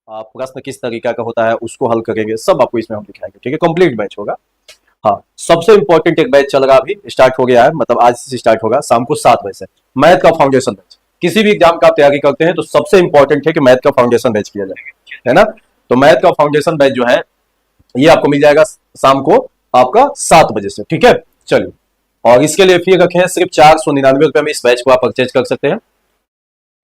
प्रश्न किस तरीका का होता है उसको हल करेंगे, सब आपको इसमें हम दिखाएंगे। ठीक है, कंप्लीट बैच होगा। हाँ, सबसे इंपॉर्टेंट एक बैच चल रहा, अभी स्टार्ट हो गया है, मतलब आज से स्टार्ट होगा शाम को 7 बजे से, मैथ का फाउंडेशन बैच। किसी भी एग्जाम का आप तैयारी करते हैं तो सबसे इंपॉर्टेंट है कि मैथ का फाउंडेशन बैच किया जाए, है ना। तो मैथ का फाउंडेशन बैच जो है ये आपको मिल जाएगा शाम को आपका 7 बजे से। ठीक है, चलिए। और इसके लिए फी रखे हैं सिर्फ 499 रुपए में, इस बैच को आप परचेज कर सकते हैं।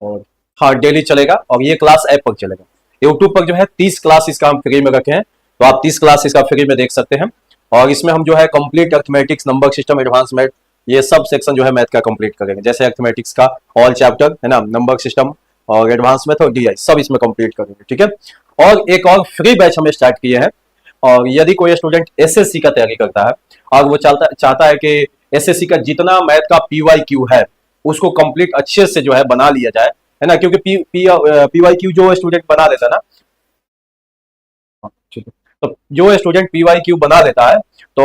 और हाँ, डेली चलेगा और ये क्लास ऐप पर चलेगा। यूट्यूब पर जो है 30 क्लास इसका हम फ्री में रखे हैं, तो आप 30 क्लास इसका फ्री में देख सकते हैं। और इसमें हम जो है complete arithmetics, number system, advance math, ये सब सेक्शन जो है मैथ का कंप्लीट करेंगे। जैसे अर्थमेटिक्स का ऑल चैप्टर है ना, नंबर सिस्टम और एडवांस मैथ और डीआई सब इसमें कंप्लीट करेंगे। ठीक है, और एक और फ्री बैच हमें स्टार्ट किए हैं। और यदि कोई स्टूडेंट एसएससी का तैयारी करता है और वो चाहता है कि एसएससी का जितना मैथ का पीवाईक्यू है उसको कंप्लीट अच्छे से जो है बना लिया जाए, है ना, क्योंकि पीवाईक्यू जो स्टूडेंट बना लेता है ना, तो जो स्टूडेंट पीवाईक्यू बना लेता है तो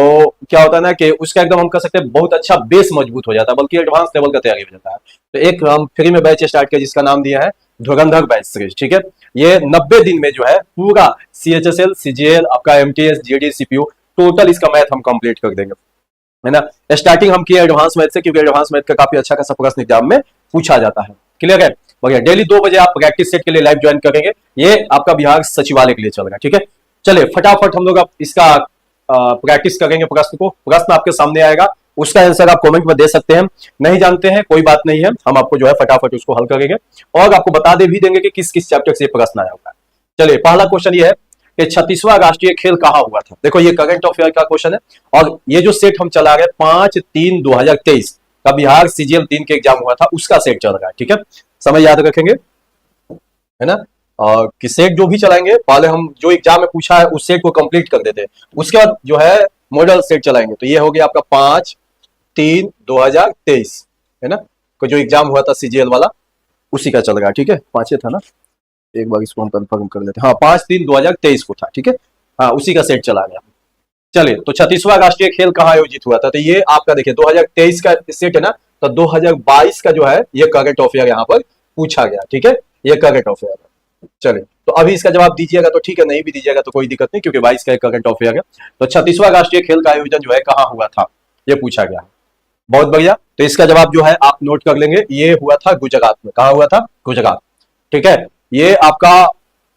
क्या होता है ना कि उसका एकदम हम कह सकते हैं बहुत अच्छा बेस मजबूत हो जाता है, बल्कि एडवांस लेवल का तैयारी हो जाता है। तो एक हम फ्री में बैच स्टार्ट किया जिसका नाम दिया है धुरंधर बैच सीरीज। ठीक है, ये 90 दिन में जो है पूरा सीएचएसएल, सीजीएल, आपका एमटीएस, जीडी, सीपीयू, टोटल इसका मैथ हम कंप्लीट कर देंगे, है ना। स्टार्टिंग हम किए एडवांस मैथ से, क्योंकि एडवांस मैथ का काफी अच्छा खासा प्रश्न एग्जाम में पूछा जाता है। क्लियर है भैया। डेली 2 बजे आप प्रैक्टिस सेट के लिए लाइव ज्वाइन करेंगे, ये आपका बिहार सचिवालय के लिए चल रहा है। ठीक है, चलिए फटाफट हम लोग अब इसका प्रैक्टिस करेंगे। प्रश्न आपके सामने आएगा, उसका आंसर आप कमेंट में दे सकते हैं। नहीं जानते हैं कोई बात नहीं है, हम आपको जो है फटाफट उसको हल करेंगे और आपको बता दे भी देंगे कि किस किस चैप्टर से प्रश्न आया होगा। चलिए, पहला क्वेश्चन ये है कि 36वां राष्ट्रीय खेल कहां हुआ था। देखो ये करंट अफेयर का क्वेश्चन है और ये जो सेट हम चला रहे हैं 5/3/2023 का बिहार सीजीएल 3 के एग्जाम हुआ था उसका सेट चल रहा है। ठीक है, समय याद रखेंगे, है ना। और कि सेट जो भी चलाएंगे पहले हम जो एग्जाम में पूछा है उस सेट को कंप्लीट कर देते हैं, उसके बाद जो है मॉडल सेट चलाएंगे। तो ये हो गया आपका 5/3/2023, है ना, को जो एग्जाम हुआ था सीजीएल वाला उसी का चल रहा है। ठीक है, 5 था ना, एक बार इसको हम कंफर्म कर लेते हैं। हाँ, 5/3/2023 को था। ठीक है, हाँ उसी का सेट चला गया। चलिए, तो 36वां राष्ट्रीय खेल कहाँ आयोजित हुआ था, तो ये आपका देखिए 2023 का सेट है ना, तो 2022 का जो है ये करंट अफेयर यहाँ पर पूछा गया। ठीक है, ये करंट अफेयर है। चलिए, तो अभी इसका जवाब दीजिएगा तो ठीक है, नहीं भी दीजिएगा तो कोई दिक्कत नहीं, क्योंकि 22 का एक करंट अफेयर है। तो 36वां राष्ट्रीय खेल का आयोजन जो है कहाँ हुआ था ये पूछा गया है। बहुत बढ़िया, तो इसका जवाब जो है आप नोट कर लेंगे, ये हुआ था गुजरात में। कहा हुआ था? गुजरात। ठीक है, ये आपका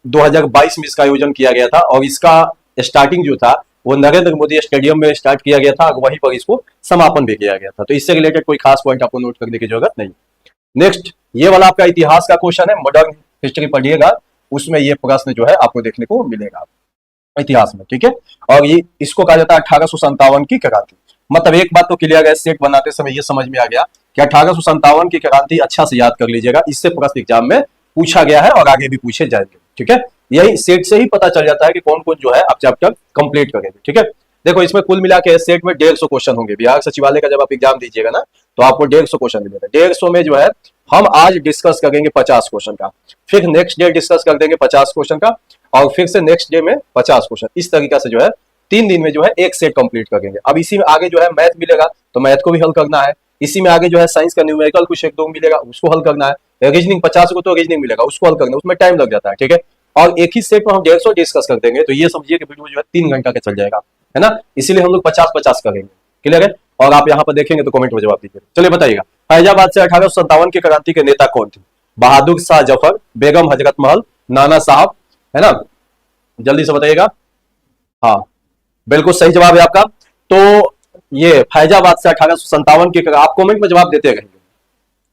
2022 में इसका आयोजन किया गया था और इसका स्टार्टिंग जो था वो नरेंद्र मोदी स्टेडियम में स्टार्ट किया गया था और वहीं पर इसको समापन भी किया गया था। तो इससे रिलेटेड कोई खास पॉइंट आपको नोट करने की जरूरत नहीं। नेक्स्ट, ये वाला आपका इतिहास का क्वेश्चन है, मॉडर्न हिस्ट्री पढ़िएगा, उसमें ये प्रश्न जो है आपको देखने को मिलेगा इतिहास में। ठीक है, और ये इसको कहा जाता है 1857 की क्रांति। मतलब एक बात तो क्लियर है, सेट बनाते समय ये समझ में आ गया कि 1857 की क्रांति अच्छा से याद कर लीजिएगा, इससे प्रश्न एग्जाम में पूछा गया है और आगे भी पूछे जाएंगे। ठीक है, यही सेट से ही पता चल जाता है कि कौन कौन जो है आप चैप्टर कंप्लीट करेंगे। ठीक है, देखो इसमें कुल मिला के सेट में 150 क्वेश्चन होंगे। बिहार सचिवालय का जब आप एग्जाम दीजिएगा ना तो आपको 150 क्वेश्चन मिलेगा। 150 में जो है हम आज डिस्कस करेंगे 50 क्वेश्चन का, फिर नेक्स्ट डे डिस्कस कर देंगे 50 क्वेश्चन का, और फिर से नेक्स्ट डे में 50 क्वेश्चन। इस तरीका से जो है 3 दिन में जो है एक सेट कंप्लीट करेंगे। अब इसी में आगे जो है मैथ मिलेगा तो मैथ को भी हल करना है। इसी में आगे जो है साइंस का न्यूमेरिकल कुछ 1-2 मिलेगा उसको हल करना है। रीजनिंग 50 को तो रीजनिंग मिलेगा उसको हल करना, उसमें टाइम लग जाता है। ठीक है, और एक ही सेट में हम 150 डिस्कस कर देंगे तो ये समझिए कि वीडियो जो है 3 घंटा का चल जाएगा, है ना। इसीलिए हम लोग 50-50 करेंगे। क्लियर है, और आप यहाँ पर देखेंगे तो कमेंट में जवाब दीजिए। चलिए बताइएगा, फैजाबाद से 1857 की क्रांति के नेता कौन थे? बहादुर शाह जफर, बेगम हजरत महल, नाना साहब, है ना, जल्दी से बताइएगा। हाँ, बिल्कुल सही जवाब है आपका। तो ये फैजाबाद से 1857 की, आप कमेंट में जवाब देते रहेंगे।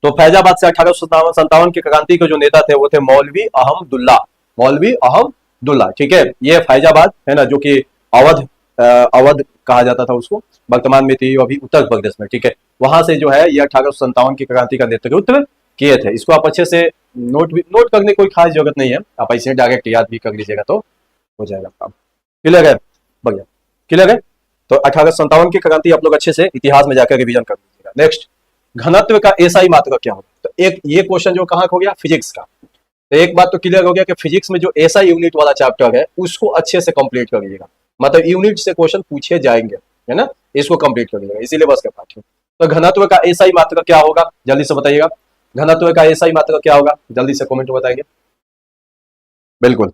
तो फैजाबाद से 1857 की क्रांति के जो नेता थे वो थे मौलवी अहमदुल्ला, मौलवी अहमदुल्ला। ठीक है, ये फैजाबाद है ना, जो कि अवध अवध कहा जाता था उसको, वर्तमान में थी अभी उत्तर प्रदेश में। ठीक है, वहां से जो है ये 1857 की क्रांति का नेतृत्व किए थे। इसको आप अच्छे से नोट करने की कोई खास जरूरत नहीं है, आप ऐसे डायरेक्ट याद भी कर लीजिएगा तो हो जाएगा काम। क्लियर है, बढ़िया, क्लियर है। तो 1857 की क्रांति आप लोग अच्छे से इतिहास में जाकर रिवीजन कर लीजिएगा। नेक्स्ट, घनत्व का एसआई मात्रा क्या होता है? तो एक ये क्वेश्चन जो कहाँ हो गया, फिजिक्स का। तो एक बात तो क्लियर हो गया कि फिजिक्स में जो एसआई यूनिट वाला चैप्टर है उसको अच्छे से कंप्लीट कर लीजिएगा, मतलब यूनिट से क्वेश्चन पूछे जाएंगे, है ना, इसको कंप्लीट कर लीजिएगा, इसीलिए बस का पाठ है। तो घनत्व का एसआई मात्रा क्या होगा, जल्दी से बताइएगा। घनत्व का एसआई मात्रा क्या होगा, जल्दी से कमेंट में बताएंगे। बिल्कुल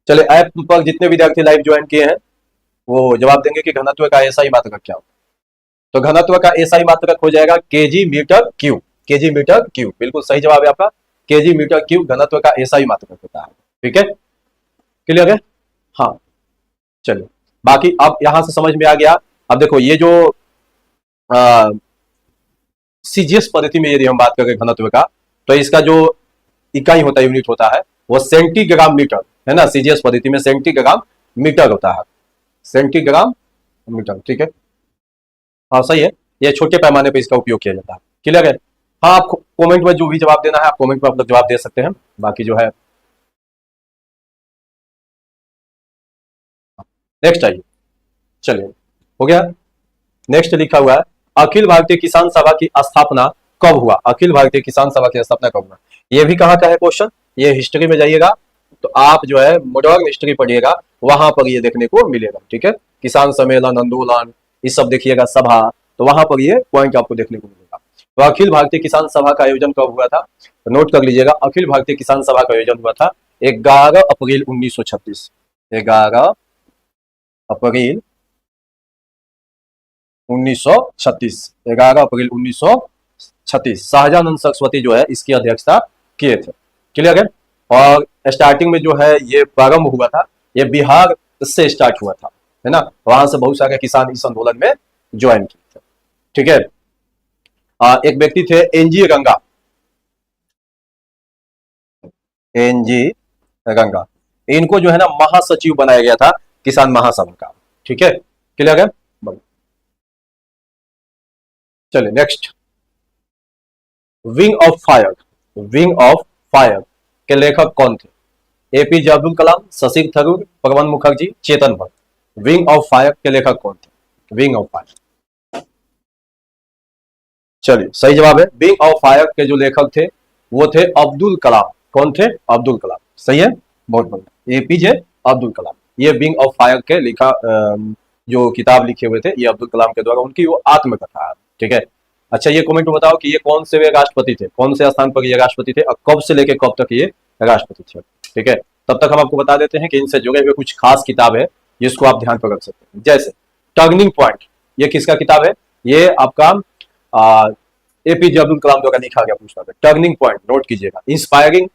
चले, ऐप पर जितने विद्यार्थी लाइव ज्वाइन किए हैं वो जवाब देंगे कि घनत्व का एसआई मात्रक क्या हो। तो घनत्व का एसआई मात्रक हो जाएगा KG metre cube. KG metre cube बिल्कुल सही जवाब है आपका, केजी मीटर क्यूब घनत्व का एसआई मात्रक होता है। ठीक है, क्लियर है। हाँ चलिए, बाकी अब यहां से समझ में आ गया। अब देखो ये जो सीजीएस पद्धति में यदि हम बात करें घनत्व का, तो इसका जो इकाई होता है, यूनिट होता है, वो सेंटीग्राम मीटर है ना। सीजीएस पद्धति में सेंटीग्राम मीटर होता है, सेंटीग्राम मीटर। ठीक है, हाँ सही है, ये छोटे पैमाने पे इसका उपयोग किया जाता है। क्लियर है। हाँ, आप कमेंट में जो भी जवाब देना है आप कमेंट में आप लोग जवाब दे सकते हैं। बाकी जो है नेक्स्ट आइए, चलिए हो गया। नेक्स्ट लिखा हुआ है अखिल भारतीय किसान सभा की स्थापना कब हुआ। अखिल भारतीय किसान सभा की स्थापना कब हुआ, ये भी कहाँ का है क्वेश्चन, ये हिस्ट्री में जाइएगा तो आप जो है मॉडर्न हिस्ट्री पढ़िएगा, वहां पर ये देखने को मिलेगा। ठीक है, किसान सम्मेलन, आंदोलन, ये सब देखिएगा, सभा, तो वहां पर ये पॉइंट आपको देखने को मिलेगा। तो अखिल भारतीय किसान सभा का आयोजन कब हुआ था, तो नोट कर लीजिएगा, अखिल भारतीय किसान सभा का आयोजन हुआ था 11 अप्रैल 1936। 11 अप्रैल 1936, 11 अप्रैल 1936 शाहजानंद सरस्वती जो है इसकी अध्यक्षता किए थे। क्लियर है। और स्टार्टिंग में जो है ये प्रारंभ हुआ था, ये बिहार से स्टार्ट हुआ था, है ना। वहां से बहुत सारे किसान इस आंदोलन में ज्वाइन किए थे। ठीक है, एक व्यक्ति थे एनजी गंगा, एनजी गंगा, इनको जो है ना महासचिव बनाया गया था किसान महासभा का। ठीक है, क्लियर है। चलिए next, wing of fire, wing of fire के लेखक कौन थे। APJ Abdul Kalam, Shashi Tharoor, Pranab Mukherjee, Chetan Bhatt. Wing of fire के लेखक कौन थे, विंग ऑफ फायर। चलिए सही जवाब है, विंग ऑफ फायर के जो लेखक थे वो थे अब्दुल कलाम। कौन थे, अब्दुल कलाम। सही है, बहुत बढ़िया, एपीजे अब्दुल कलाम। ये विंग ऑफ फायर के लिखा जो किताब लिखे हुए थे ये अब्दुल कलाम के द्वारा, उनकी वो आत्मकथा है। ठीक है। अच्छा, ये कमेंट में बताओ कि ये कौन से वे राष्ट्रपति थे, कौन से स्थान पर ये राष्ट्रपति थे और कब से लेके कब तक ये राष्ट्रपति थे। ठीक है, तब तक हम आपको बता देते हैं कि इनसे जुड़े हुए कुछ खास किताब है जिसको आप ध्यान पर रख सकते हैं। जैसे टर्निंग पॉइंट, ये किसका किताब है, ये आपका एपीजे अब्दुल कलाम द्वारा लिखा गया पुस्तक है। टर्निंग पॉइंट नोट कीजिएगा। इंस्पायरिंग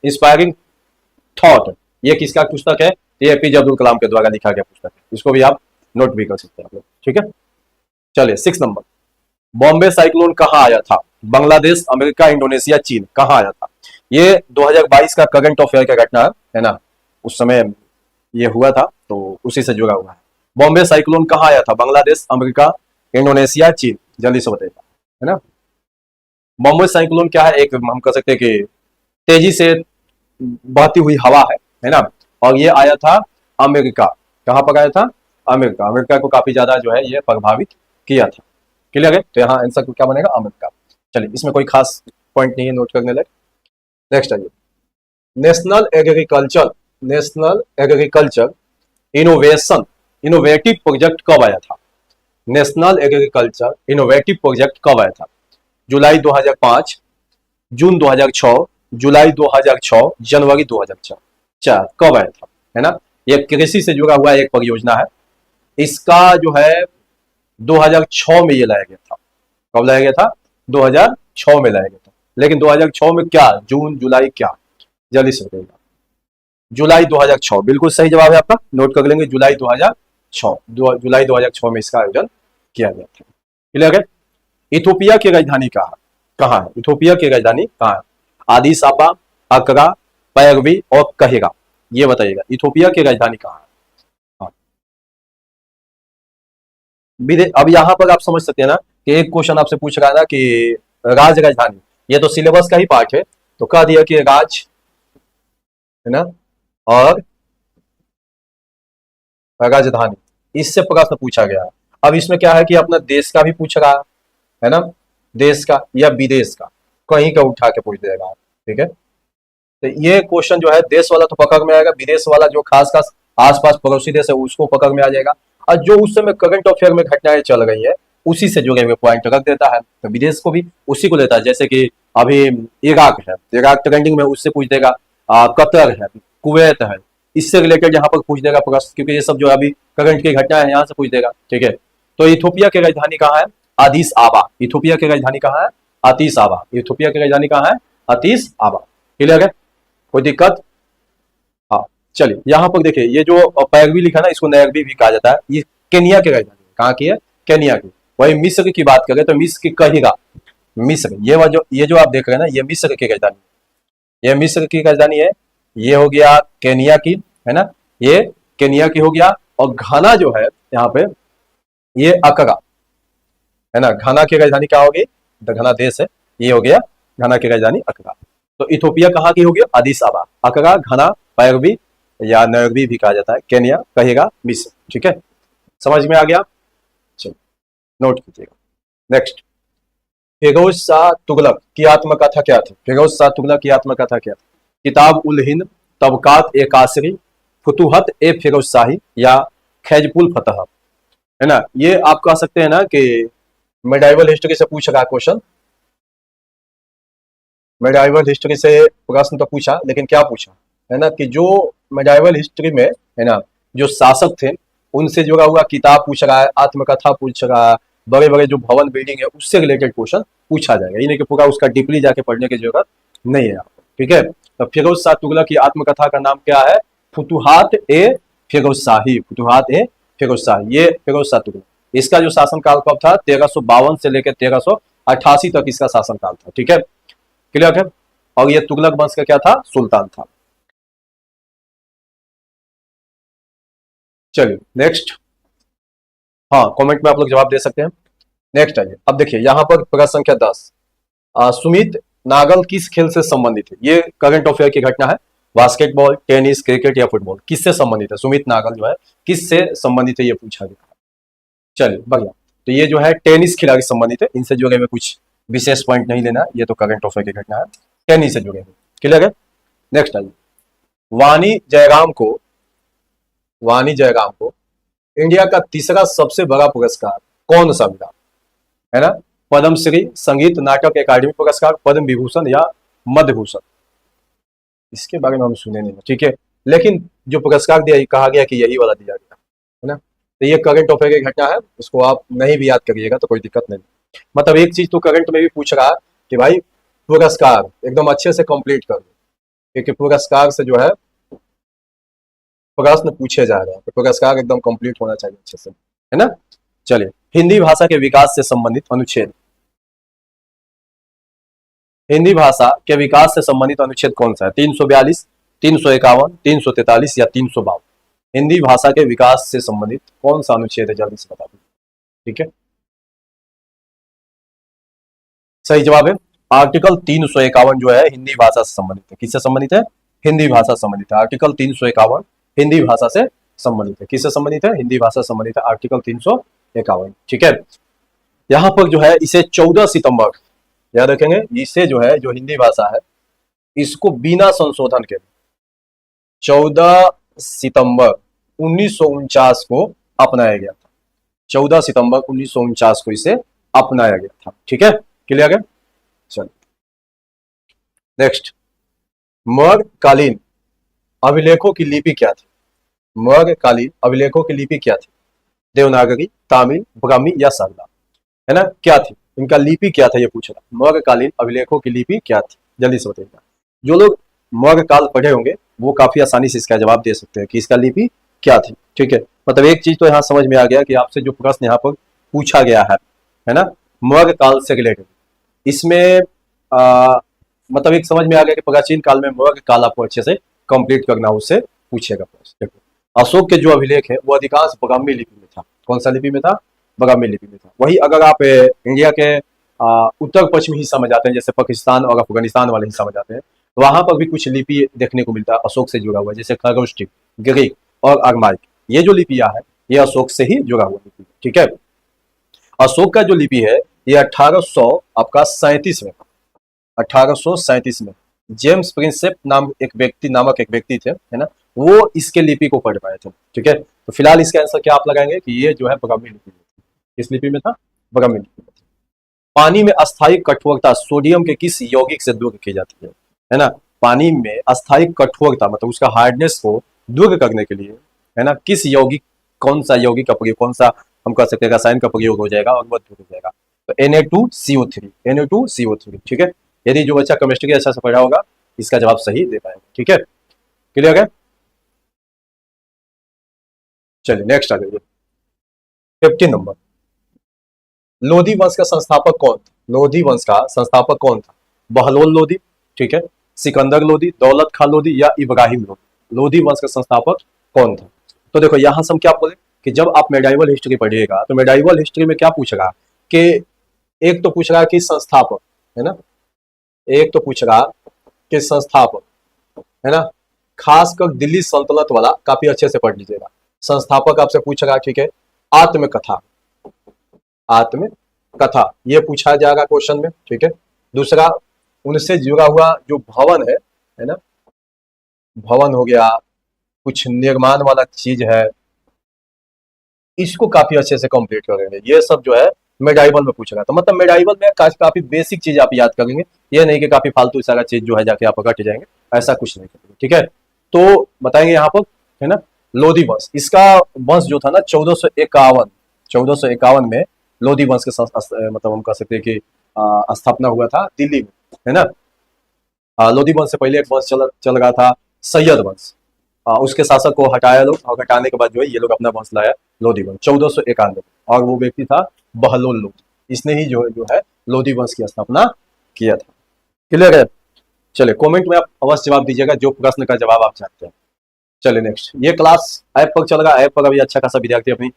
इंस्पायरिंग थॉट, ये किसका पुस्तक है, ये एपीजे अब्दुल कलाम के द्वारा लिखा गया पुस्तक है। इसको भी आप नोट भी कर सकते हैं। ठीक है, चलिए 6 नंबर, बॉम्बे साइक्लोन कहाँ आया था, बांग्लादेश, अमेरिका, इंडोनेशिया, चीन, कहाँ आया था। ये 2022 का करंट अफेयर का घटना है ना, उस समय ये हुआ था तो उसी से जुड़ा हुआ है। बॉम्बे साइक्लोन कहाँ आया था, बांग्लादेश, अमेरिका, इंडोनेशिया, चीन, जल्दी से बताइएगा, है ना। बॉम्बे साइक्लोन क्या है, एक हम कह सकते हैं कि तेजी से बहती हुई हवा है ना। और ये आया था अमेरिका, कहां पर आया था, अमेरिका। अमेरिका को काफी ज्यादा जो है ये प्रभावित किया था। क्लियर है, तो यहाँ आंसर क्या बनेगा, अमेरिका। चलिए, इसमें कोई खास पॉइंट नहीं है नोट करने लायक। नेक्स्ट आइए, national agriculture innovation innovative project कब आया था। नेशनल एग्रीकल्चर इनोवेटिव प्रोजेक्ट कब आया था, जुलाई 2005, जून 2006, जुलाई 2006, जनवरी 2004, कब आया था, है ना। ये कृषि से जुड़ा हुआ एक परियोजना है। इसका जो है 2006 में ये लाया गया था। कब लाया गया था, 2006 में लाया गया था। लेकिन 2006 में क्या, जून, जुलाई, क्या, जल्दी से बताइएगा। जुलाई 2006 बिल्कुल सही जवाब है आपका, नोट कर लेंगे, जुलाई 2006, जुलाई 2006 में इसका आयोजन किया गया था। क्लियर है। इथोपिया की राजधानी कहाँ है, इथोपिया की राजधानी कहाँ है, आदिस अबा, अकरा, पैरवी और कहेगा, ये बताइएगा इथोपिया की राजधानी कहाँ है। हाँ। अब यहाँ पर आप समझ सकते हैं ना कि एक क्वेश्चन आपसे पूछ रहा है ना कि राजधानी, ये तो सिलेबस का ही पार्ट है, तो कह दिया कि राज, है ना, और राजधानी, इससे प्रश्न पूछा गया है। अब इसमें क्या है कि अपना देश का भी पूछ रहा है ना, देश का या विदेश का, कहीं का उठा के पूछ देगा। ठीक है, तो ये क्वेश्चन जो है देश वाला तो पकड़ में आएगा, विदेश वाला जो खास खास आसपास पड़ोसी देश है उसको पकड़ में आ जाएगा, और जो उस समय करंट अफेयर में घटनाएं चल रही है उसी से जुड़े हुए पॉइंट रख देता है, तो विदेश को भी उसी को लेता है। जैसे कि अभी इराक है, इराक ट्रेंडिंग में, उससे पूछ देगा। कतर है, कुवैत है, इससे रिलेटेड यहाँ पर पूछ देगा प्रश्न, क्योंकि ये सब जो अभी करंट की घटना है यहाँ से पूछ देगा, ठीक है। तो इथोपिया की राजधानी कहाँ है? अदीस आबा। इथोपिया की राजधानी कहाँ है? अतीस आबा। इथोपिया की राजधानी कहाँ है? अतीस आबा। क्लियर है? कोई दिक्कत? हाँ, चलिए यहाँ पर देखिए, ये जो पैरवी लिखा ना, इसको नैरवी भी कहा जाता है। ये केनिया की राजधानी है। कहाँ की है? केनिया की। वही मिस्र की बात करें तो मिस्र की कहेगा, मिस्र, ये जो आप देख रहे हैं ना, ये मिस्र की राजधानी, ये मिस्र की राजधानी है। ये हो गया केनिया की, है ना, ये केनिया की हो गया। और घाना जो है यहाँ पे, ये अकरा, है ना। घाना की राजधानी क्या होगी? घाना देश है, ये हो गया घाना की राजधानी अकरा। तो इथोपिया कहाँ की होगी? अदीस आबा। अकरा, घाना, पैरवी या नैरवी भी कहा जाता है, केनिया कहेगा मिस्र, ठीक है। समझ में आ गया? चलो नोट कीजिएगा। नेक्स्ट, फिरोज शाह तुगलक की आत्मकथा क्या थी? फिरोज शाह तुगलक की आत्मकथा क्या थी? किताब उल हिंद, तबकात ए कासरी, फुतुहत ए फिरोज शाही या खैजपुल फतह, है ना। ये आप कह सकते हैं ना कि मेडाइवल हिस्ट्री से पूछ रहा क्वेश्चन। मेडाइवल हिस्ट्री से प्रश्न तो पूछा, लेकिन क्या पूछा है ना, कि जो मेडाइवल हिस्ट्री में, है ना, जो शासक थे उनसे जुड़ा हुआ किताब पूछ रहा है, आत्मकथा पूछ रहा है, बड़े बड़े जो भवन बिल्डिंग है उससे रिलेटेड क्वेश्चन पूछा जाएगा। ये नहीं कि पूरा उसका डीपली जाके पढ़ने की जरूरत नहीं है आपको, ठीक है। तो फिरोज शाह तुगलक की आत्मकथा का नाम क्या है? फुतुहात ए फिरोज शाही। फुतुहात ए फिरोज शाही, ये फिरोज शाह तुगलक। इसका जो शासनकाल कब था? 1352 से लेकर 1388 तक इसका शासनकाल था, ठीक है। क्लियर है? और ये तुगलक वंश का क्या था? सुल्तान था। चलिए नेक्स्ट, हाँ कमेंट में आप लोग जवाब दे सकते हैं। नेक्स्ट आइए, अब देखिए यहाँ पर प्रश्न संख्या 10, सुमित नागल किस खेल से संबंधित है? ये करंट अफेयर की घटना है। बास्केटबॉल, टेनिस, क्रिकेट या फुटबॉल, किससे संबंधित है? सुमित नागल जो है किससे संबंधित है, ये पूछा गया। चलिए बढ़िया, तो ये जो है टेनिस खिलाड़ी संबंधित है। इनसे जुड़े हुए कुछ विशेष पॉइंट नहीं लेना, ये तो करंट अफेयर की घटना है, टेनिस से जुड़े हुए। क्लियर है? नेक्स्ट आइए, वानी जयराम को, वानी जयराम को इंडिया का तीसरा सबसे बड़ा पुरस्कार कौन सा मिला? है ना, पद्मश्री, संगीत नाटक अकादमी पुरस्कार, पद्म विभूषण या मध्य भूषण। इसके बारे में हम सुने नहीं, ठीक है, लेकिन जो पुरस्कार दिया, कहा गया कि यही वाला दिया गया, है ना। तो ये करंट अफेयर की घटना है, इसको आप नहीं भी याद करिएगा तो कोई दिक्कत नहीं। मतलब एक चीज तो करंट में भी पूछ रहा है कि भाई पुरस्कार एकदम अच्छे से कंप्लीट कर दो, क्योंकि पुरस्कार से जो है प्रश्न पूछे जा रहे हैं, तो पुरस्कार एकदम कंप्लीट होना चाहिए अच्छे से, है ना। चलिए, हिंदी भाषा के विकास से संबंधित अनुच्छेद, हिंदी भाषा के विकास से संबंधित अनुच्छेद कौन सा है? 342, 351, 343 या 352? हिंदी भाषा के विकास से संबंधित कौन सा अनुच्छेद है? जल्दी से बता दीजिए, ठीक है। सही जवाब है आर्टिकल 351 जो है हिंदी भाषा से संबंधित है। किससे संबंधित है? हिंदी भाषा से संबंधित है। आर्टिकल 351 हिंदी भाषा से संबंधित है। किससे संबंधित है? हिंदी भाषा से संबंधित है, आर्टिकल 351, ठीक है। यहाँ पर जो है इसे 14 सितंबर, याद रखेंगे, इसे जो है, जो हिंदी भाषा है, इसको बिना संशोधन के 14 सितंबर 1949 को अपनाया गया था। 14 सितंबर 1949 को इसे अपनाया गया था, ठीक है। क्लियर है? चलिए नेक्स्ट, मध्यकालीन अभिलेखों की लिपि क्या थी? मध्यकालीन अभिलेखों की लिपि क्या थी? देवनागरी, तमिल, ब्राह्मी या सरला, है ना, क्या थी? इनका लिपि क्या था, ये पूछ रहा। मध्यकालीन अभिलेखों की लिपि क्या थी? जल्दी से बताइएगा। जो लोग मध्यकाल पढ़े होंगे वो काफी आसानी से इसका जवाब दे सकते हैं कि इसका लिपि क्या थी, ठीक है। मतलब एक चीज तो यहाँ समझ में आ गया कि आपसे जो प्रश्न यहाँ पर पूछा गया है ना, मध्यकाल से रिलेटेड, इसमें मतलब एक समझ में आ गया कि प्राचीन काल में मध्यकाल आपको अच्छे से कंप्लीट करना, उससे पूछेगा प्रश्न। देखो, अशोक के जो अभिलेख है वो अधिकांश ब्राह्मी लिपि में था। कौन सा लिपि में था? ब्राह्मी लिपि में था। वही अगर आप इंडिया के उत्तर पश्चिमी हिस्सा में जाते हैं, जैसे पाकिस्तान और अफगानिस्तान वाले हिस्सा में जाते हैं, तो वहां पर भी कुछ लिपि देखने को मिलता है अशोक से जुड़ा हुआ, जैसे खरोष्टिक, ग्रीक और अरमाइक। ये जो लिपियां है ये अशोक से ही जुड़ा हुआ लिपि, ठीक है। अशोक का जो लिपि है ये 1837 में, 1837 में जेम्स प्रिंसेप नामक एक व्यक्ति थे, है ना, वो इसके लिपि को पढ़ पाए थे, ठीक है। तो फिलहाल इसका आंसर क्या आप लगाएंगे कि ये जो है ब्राह्मी लिपि में था। किस लिपि में था? ब्राह्मी लिपि में था। पानी में अस्थायी कठोरता सोडियम के किस यौगिक से दूर की जाती है ना। पानी में अस्थायी कठोरता मतलब उसका हार्डनेस को दूर करने के लिए, है ना, किस यौगिक, कौन सा यौगिक का प्रयोग, कौन सा हम कह सकते हैं रसायन का प्रयोग हो जाएगा और वह दूर हो जाएगा। तो Na2CO3, Na2CO3, ठीक है। यदि जो बच्चा केमिस्ट्री अच्छा से पढ़ा होगा इसका जवाब सही दे पाएगा, ठीक है। क्लियर है। चलिए नेक्स्ट आ जाइए, 15 नंबर। लोधी वंश का संस्थापक कौन था? लोधी वंश का संस्थापक कौन था? बहलोल लोधी, ठीक है, सिकंदर लोधी, दौलत खां लोधी या इब्राहिम लोधी। लोधी वंश का संस्थापक कौन था? तो देखो यहां से हम क्या बोले कि जब आप मेडाइवल हिस्ट्री पढ़िएगा तो मेडाइवल हिस्ट्री में क्या पूछेगा कि एक तो पूछ रहा कि संस्थापक, है ना, एक तो पूछ रहा कि संस्थापक, है ना, खासकर दिल्ली सल्तनत वाला काफी अच्छे से पढ़ लीजिएगा। संस्थापक आपसे पूछ रहा, ठीक है, आत्मकथा, आत्मकथा ये पूछा जाएगा क्वेश्चन में, ठीक है। दूसरा उनसे जुड़ा हुआ जो भवन है ना, भवन हो गया, कुछ निर्माण वाला चीज है, इसको काफी अच्छे से कंप्लीट करेंगे। ये सब जो है मेडाइवल में पूछेगा। तो मतलब मेडाइवल में काफी बेसिक चीज आप याद करेंगे, ये नहीं कि काफी फालतू सारा चीज जो है जाके आप रट जाएंगे, ऐसा कुछ नहीं करेंगे, ठीक है। तो बताएंगे यहाँ पर, है ना, लोधी वंश, इसका वंश जो था ना 1451 में लोधी वंश के मतलब हम कह सकते हैं कि स्थापना हुआ था दिल्ली में, है ना। लोधी वंश से पहले एक वंश चल रहा था सैयद वंश, उसके शासक को हटाया लोग, और हटाने के बाद जो है ये लोग अपना वंश लाया लोधी वंश 1491, और वो व्यक्ति था बहलोल लोधी। इसने ही जो है लोधी वंश की स्थापना किया था। क्लियर है। चलिए कमेंट में आप अवश्य जवाब दीजिएगा जो प्रश्न का जवाब आप चाहते हैं। चलिए नेक्स्ट, ये क्लास ऐप पर चल रहा, ऐप पर अभी अच्छा खासा विद्यार्थी अपनी,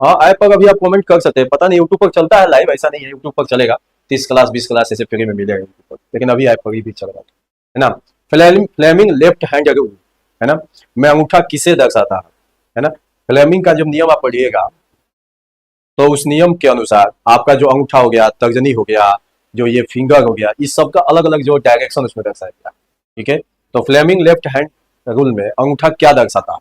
हाँ ऐप पर अभी आप कमेंट कर सकते हैं। पता नहीं यूट्यूब पर चलता है लाइव, ऐसा नहीं है, यूट्यूब पर चलेगा 30 क्लास 20 क्लास ऐसे फ्री में मिलेगा यूट्यूब पर, लेकिन अभी ऐप पर भी चल रहा है ना। फ्लेमिंग लेफ्ट हैंड रूल, है ना, मैं अंगूठा किसे दर्शाता है ना। फ्लेमिंग का जब नियम आप पढ़िएगा तो उस नियम के अनुसार आपका जो अंगूठा हो गया, तर्जनी हो गया, जो ये फिंगर हो गया, इस सब का अलग अलग जो डायरेक्शन उसमें दर्शाएगा, ठीक है। तो फ्लेमिंग लेफ्ट हैंड रूल में अंगूठा क्या दर्शाता है?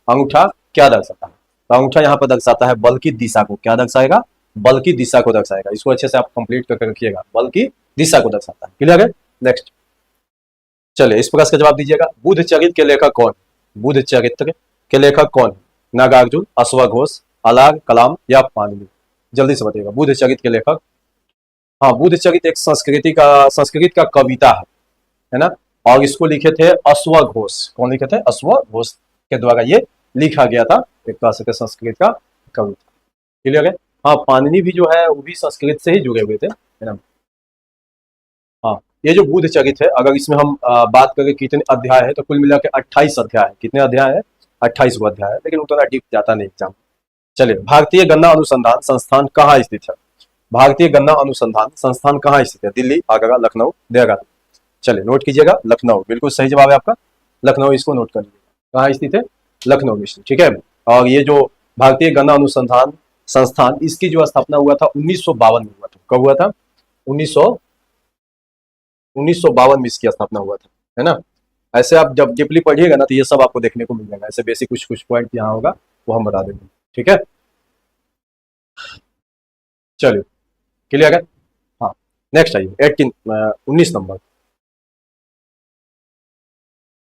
अंगूठा क्या दर्शाता है? तो अंगूठा यहाँ पर दर्शाता है बल की दिशा को। क्या दर्शाएगा? बल की दिशा को दर्शाएगा। इसको अच्छे से आप कंप्लीट करके रखिएगा, बल की दिशा को दर्शाता है। क्लियर है। नेक्स्ट, चलिए इस प्रश्न का जवाब दीजिएगा। बुद्ध चरित्र के लेखक कौन? बुद्ध चरित्र के लेखक कौन? नागार्जुन, अश्वघोष, अलार, कलाम या पाणिनि? जल्दी से बताइएगा। बुद्ध चरित्र के लेखक, हाँ बुद्ध चरित्र एक संस्कृत का कविता है ना, और इसको लिखे थे अश्वघोष। कौन लिखे थे? अश्वघोष के द्वारा ये लिखा गया था, एक तरह से संस्कृत का कविता। क्लियर है। हाँ पाणिनि भी जो है वो भी संस्कृत से ही जुड़े हुए थे, है ना। हाँ ये जो बुद्ध चरित्र है, अगर इसमें हम बात करें कितने अध्याय है, तो कुल मिला के 28 अध्याय है। कितने अध्याय है? 28 गो अध्याय है, लेकिन उतना डीप जाता नहीं एग्जाम। चलिए, भारतीय गन्ना अनुसंधान संस्थान कहाँ स्थित है? भारतीय गन्ना अनुसंधान संस्थान कहाँ स्थित है? दिल्ली, आगरा, लखनऊ, देहरादून? चलिए नोट कीजिएगा, लखनऊ बिल्कुल सही जवाब है आपका। लखनऊ, इसको नोट कर लीजिएगा। कहाँ स्थित है? लखनऊ में, ठीक है। और ये जो भारतीय गन्ना अनुसंधान संस्थान, इसकी जो स्थापना हुआ था 1952 में हुआ था। कब हुआ था? 1952 में इसकी स्थापना हुआ था, है ना। ऐसे आप जब डीपली पढ़िएगा ना तो ये सब आपको देखने को मिल जाएगा। ऐसे बेसिक कुछ कुछ पॉइंट यहाँ होगा वो हम बता देंगे, ठीक है। चलिए क्लियर है। हाँ नेक्स्ट आइए 19 नंबर।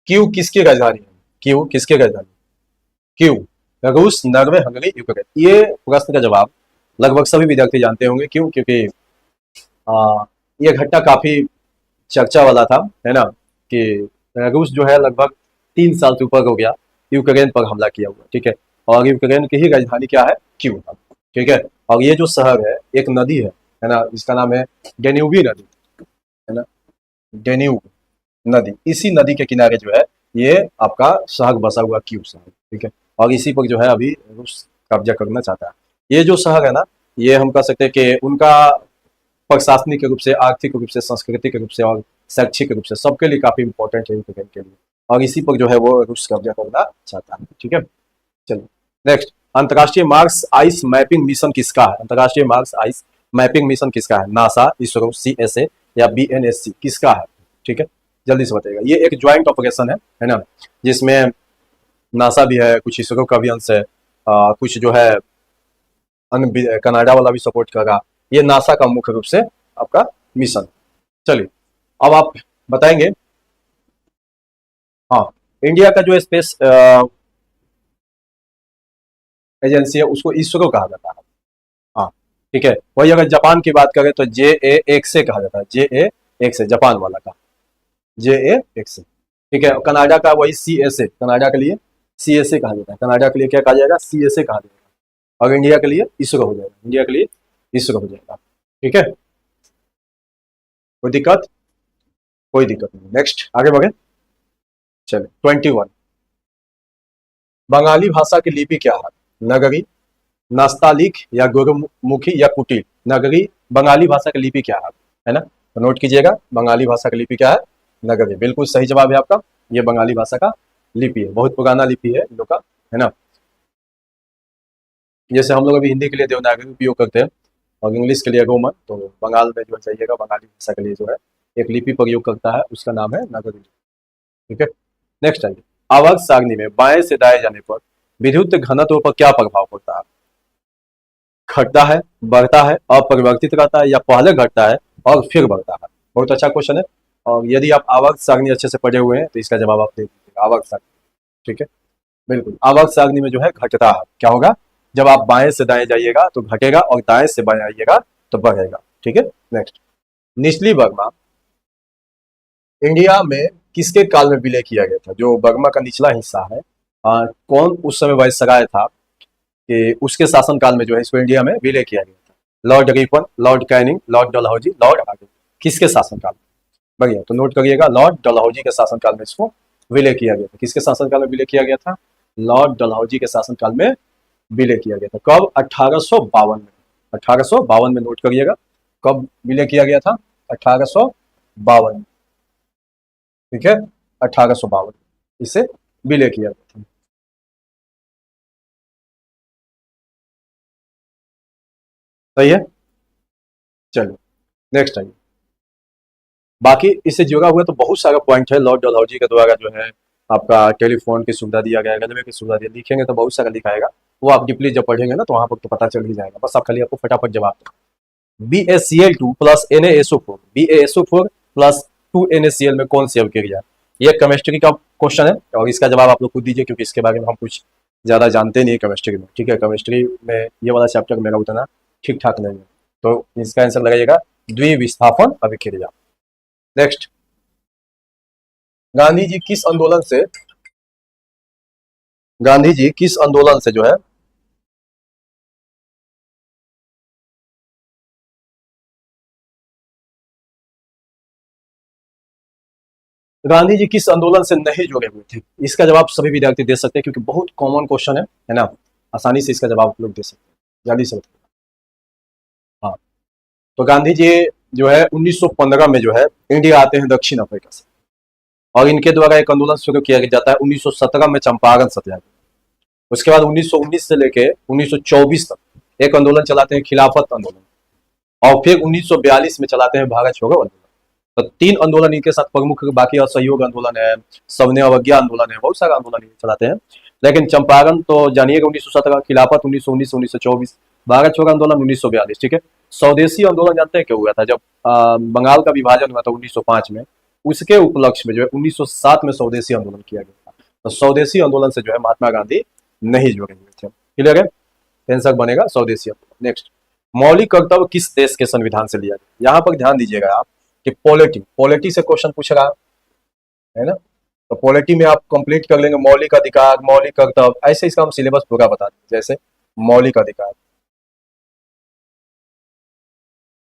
क्यू किसकी राजधानी है? क्यू किसकी राजधानी? क्यू रूस, नॉर्वे, हंगरी, यूक्रेन? ये प्रश्न का जवाब लगभग सभी विद्यार्थी जानते होंगे। क्यों? क्योंकि ये घटना काफी चर्चा वाला था, है ना, कि रूस जो है लगभग 3 साल से ऊपर हो गया यूक्रेन पर हमला किया हुआ, ठीक है। और यूक्रेन की ही राजधानी क्या है? क्यू, ठीक है। और ये जो शहर है, एक नदी है ना, इसका नाम है डेन्यूबी नदी, है ना, डेन्यूब नदी। इसी नदी के किनारे जो है ये आपका शहर बसा हुआ क्यू शहर, ठीक है। और इसी पर जो है अभी रूस कब्जा करना चाहता है। ये जो शहर है ना, ये हम कह सकते हैं कि उनका प्रशासनिक रूप से, आर्थिक रूप से, सांस्कृतिक रूप से और शैक्षिक रूप से सबके लिए काफी इंपॉर्टेंट है यूक्रेन के लिए। और इसी पर जो है वो रूस कब्जा करना चाहता है, ठीक है। चलिए नेक्स्ट, अंतर्राष्ट्रीय मार्स आइस मैपिंग मिशन किसका है? अंतर्राष्ट्रीय मार्स आइस मैपिंग मिशन किसका है? नासा, इसरो, CSA या BNSC? किसका है? ठीक है, जल्दी से बताइएगा। ये एक ज्वाइंट ऑपरेशन है ना, जिसमें नासा भी है, कुछ इसरो का भी अंश है, कुछ जो है कनाडा वाला भी सपोर्ट कर रहा। ये नासा का मुख्य रूप से आपका मिशन। चलिए अब आप बताएंगे, हाँ इंडिया का जो स्पेस एजेंसी है उसको इसरो कहा जाता है। हाँ ठीक है। वही अगर जापान की बात करें तो JA1 से कहा जाता है, JA1 से, जापान वाला का JA1 से। ठीक है। कनाडा का वही CSA, कनाडा के लिए CSA कहा जाता है, कनाडा के लिए क्या कहा जाएगा, CSA कहा जाएगा। और इंडिया के लिए इसरो हो जाएगा, इंडिया के लिए इसरो हो जाएगा। ठीक है, कोई दिक्कत, कोई दिक्कत नहीं। नेक्स्ट आगे बढ़े, चले 21। बंगाली भाषा की लिपि क्या है, नगरी, नास्तालिक या गुरुमुखी या कुटिल। नगरी, बंगाली भाषा की लिपि क्या है ना, तो नोट कीजिएगा, बंगाली भाषा की लिपि क्या है, नगरी। बिल्कुल सही जवाब है आपका, ये बंगाली भाषा का लिपि है, बहुत पुराना लिपि है इन लोग का, है ना। जैसे हम लोग अभी हिंदी के लिए देवनागरी उपयोग करते हैं और इंग्लिश के लिए रोमन, तो बंगाल में जो चाहिएगा बंगाली भाषा के लिए जो है एक लिपि प्रयोग करता है, उसका नाम है नगरी। ठीक है, नेक्स्ट आइए। आवर्त सारणी में बाएं से दाएं जाने पर विद्युत घनत्व पर क्या प्रभाव पड़ता है, घटता है, बढ़ता है, अपरिवर्तित रहता है, या पहले घटता है और फिर बढ़ता है। बहुत अच्छा क्वेश्चन है, और यदि आप आवर्त सारणी अच्छे से पढ़े हुए हैं तो इसका जवाब आप दे दीजिएगा, आवर्त सारणी। ठीक है, बिल्कुल आवर्त सारणी में जो है घटता है, क्या होगा, जब आप बाएं से दाएं जाइएगा तो घटेगा और दाएं से बाएं आइएगा तो बढ़ेगा। ठीक है, नेक्स्ट। निचली बर्मा इंडिया में किसके काल में विलय किया गया था, जो बर्मा का निचला हिस्सा है, कौन उस समय वायसराय था कि उसके शासनकाल में जो है इसको इंडिया में विलय किया गया था। Lord Ripon, Lord Canning, Lord Dalhousie, Lord Hardinge, किसके शासनकाल में, बढ़िया, तो नोट करिएगा, लॉर्ड डलहौजी के शासनकाल में इसको विलय किया गया था। किसके शासनकाल में विलय किया गया था, लॉर्ड डलहौजी के शासनकाल में विलय किया गया था। कब, 1852 में, 1852 में, नोट करिएगा, कब विलय किया गया था, 1852। ठीक है, 1852 इसे विलय किया गया था। सही है, चलिए नेक्स्ट आइए। बाकी इससे जुड़ा हुआ तो बहुत सारा पॉइंट है, लॉर्ड डलहौजी के द्वारा जो है आपका टेलीफोन की सुविधा दिया गया, रेलवे की सुविधा दिया, लिखेंगे तो बहुत सारा लिखाएगा, वो आप डीपली जब पढ़ेंगे ना तो वहां पर तो पता चल ही जाएगा। बस आप खाली आपको फटाफट जवाब दें। BaCl2 plus NaSO4, BaSO4 plus 2NaCl में कौन सी अभिक्रिया है, ये केमिस्ट्री का क्वेश्चन है और इसका जवाब आप लोग खुद दीजिए, क्योंकि इसके बारे में हम कुछ ज्यादा जानते नहीं है केमिस्ट्री में। ठीक है, केमिस्ट्री में ये वाला चैप्टर मेरा उतना ठीक ठाक नहीं है, तो इसका आंसर लगाइएगा द्विविस्थापन अभिक्रिया। नेक्स्ट, गांधी जी किस आंदोलन से, गांधी जी किस आंदोलन से जो है, गांधी जी किस आंदोलन से नहीं जुड़े हुए थे, इसका जवाब सभी विद्यार्थी दे सकते हैं, क्योंकि बहुत कॉमन क्वेश्चन है ना, आसानी से इसका जवाब लोग दे सकते हैं, जल्दी से बताइए। हाँ, तो गांधी जी जो है 1915 में जो है इंडिया आते हैं दक्षिण अफ्रीका से, और इनके द्वारा एक आंदोलन शुरू किया जाता है 1917 में, चंपारण सत्याग्रह। उसके बाद 1919 से लेके 1924 तक एक आंदोलन चलाते हैं, खिलाफत आंदोलन, और फिर 1942 में चलाते हैं भारत छोड़ो आंदोलन। तो 3 आंदोलन इनके साथ प्रमुख, बाकी असहयोग आंदोलन है, सबने अवज्ञा आंदोलन है, बहुत सारा आंदोलन चलाते हैं। लेकिन चंपारण तो जानिएगा 1917, खिलाफत 1919, 1924, भारत छोड़ो आंदोलन 1942। ठीक है, स्वदेशी आंदोलन जानते हैं क्या हुआ था, जब बंगाल का विभाजन हुआ था 1905 में, उसके उपलक्ष्य में जो है 1907 में स्वदेशी आंदोलन किया गया था। तो स्वदेशी आंदोलन से जो है महात्मा गांधी नहीं जुड़े हुए थे। क्लियर है, आंसर बनेगा स्वदेशी आंदोलन। नेक्स्ट, मौलिक कर्तव्य किस देश के संविधान से लिया गया, यहाँ पर ध्यान दीजिएगा आप कि पॉलिटी से क्वेश्चन पूछ रहा है ना, तो पॉलिटी में आप कंप्लीट कर लेंगे, मौलिक अधिकार, मौलिक कर्तव्य, ऐसे इसका हम सिलेबस पूरा बता देंगे। जैसे मौलिक अधिकार,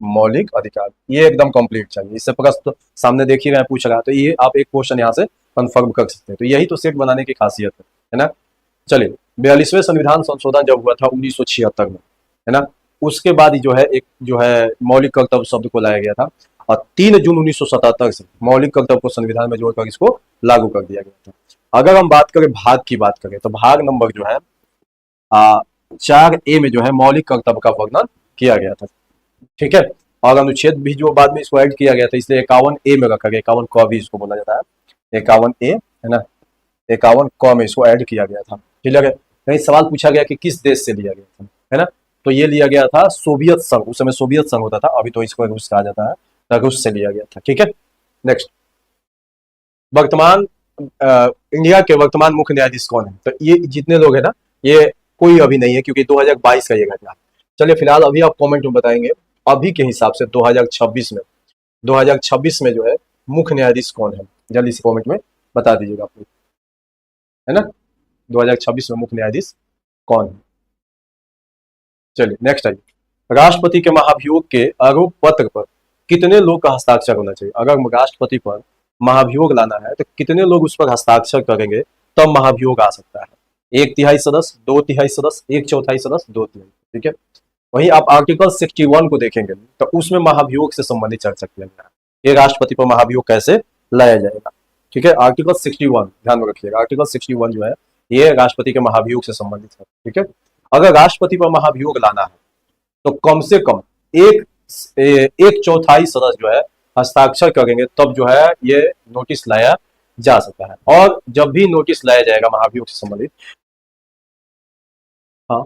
मौलिक अधिकार ये एकदम कंप्लीट चाहिए, इससे प्रश्न तो सामने देख ही रहे हैं, पूछ रहा है, तो ये आप एक क्वेश्चन यहाँ से कंफर्म कर सकते हैं। तो यही तो सेट बनाने की खासियत है ना। चलिए, 42वें संविधान संशोधन जब हुआ था 1976 में, है ना, उसके बाद ही जो है एक जो है मौलिक कर्तव्य शब्द को लाया गया था, और 3 जून 1977 से मौलिक कर्तव्य को संविधान में जोड़कर इसको लागू कर दिया गया था। अगर हम बात करें भाग की बात करें, तो भाग नंबर जो है 4A में जो है मौलिक कर्तव्य का वर्णन किया गया था। ठीक है, और अनुच्छेद भी जो बाद में इसको ऐड किया गया था, इसलिए 51A में रखा गया, 51 क भी इसको बोला जाता है, 51A है ना, 51 क में इसको ऐड किया गया था। ठीक है, कहीं सवाल पूछा गया कि किस देश से लिया गया था, है ना, तो ये लिया गया था सोवियत संघ, उस समय सोवियत संघ होता था, अभी तो इसको रूस कहा जाता है, तो रूस से लिया गया था। ठीक है, नेक्स्ट, वर्तमान इंडिया के वर्तमान मुख्य न्यायाधीश कौन है? तो ये जितने लोग हैं ना, ये कोई अभी नहीं है, क्योंकि 2022 का ये घटना है। चलिए फिलहाल अभी आप कमेंट में बताएंगे अभी के हिसाब से 2026 में जो है मुख्य न्यायाधीश कौन है, जल्दी से कमेंट में बता दीजिएगा आप लोग, है ना। 2026 में मुख्य न्यायाधीश कौन है? चलिए नेक्स्ट आइए, राष्ट्रपति के महाभियोग के आरोप पत्र पर कितने लोग का हस्ताक्षर होना चाहिए? अगर राष्ट्रपति पर महाभियोग लाना है तो कितने लोग उस पर हस्ताक्षर करेंगे तब महाभियोग आ सकता है? 1/3 सदस्य, 2/3 सदस्य, 1/4 सदस्य, 2/3, ठीक है। वहीं आप आर्टिकल 61 को देखेंगे तो उसमें महाभियोग से संबंधित चर्चा किया गया है, ये राष्ट्रपति पर महाभियोग कैसे लाया जाएगा, ठीक है। आर्टिकल 61 ध्यान में रखिएगा, आर्टिकल 61 जो है ये राष्ट्रपति के महाभियोग से संबंधित है, ठीक है। अगर राष्ट्रपति पर महाभियोग लाना है तो कम से कम 1/4 सदस्य जो है हस्ताक्षर करेंगे तब जो है ये नोटिस लाया जा सकता है। और जब भी नोटिस लाया जाएगा महाभियोग से संबंधित, हाँ,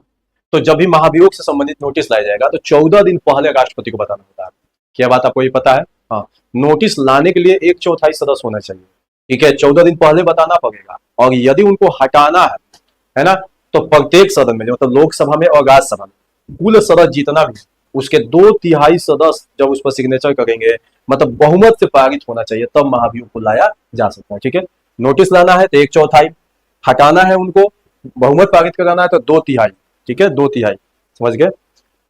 तो जब भी महाभियोग से संबंधित नोटिस लाया जाएगा तो 14 दिन पहले राष्ट्रपति को बताना होता है। क्या बात आपको ये पता है? हाँ, नोटिस लाने के लिए 1/4 सदस्य होना चाहिए, ठीक है। 14 दिन पहले बताना पड़ेगा, और यदि उनको हटाना है ना, तो प्रत्येक सदन में, मतलब लोकसभा में और राज्यसभा में कुल सदस्य जितना भी उसके 2/3 सदस्य जब उस पर सिग्नेचर करेंगे, मतलब बहुमत से पारित होना चाहिए, तब महाभियोग को लाया जा सकता है, ठीक है। नोटिस लाना है तो 1/4, हटाना है उनको, बहुमत पारित कराना है तो 2/3, ठीक है, 2/3, समझ गए।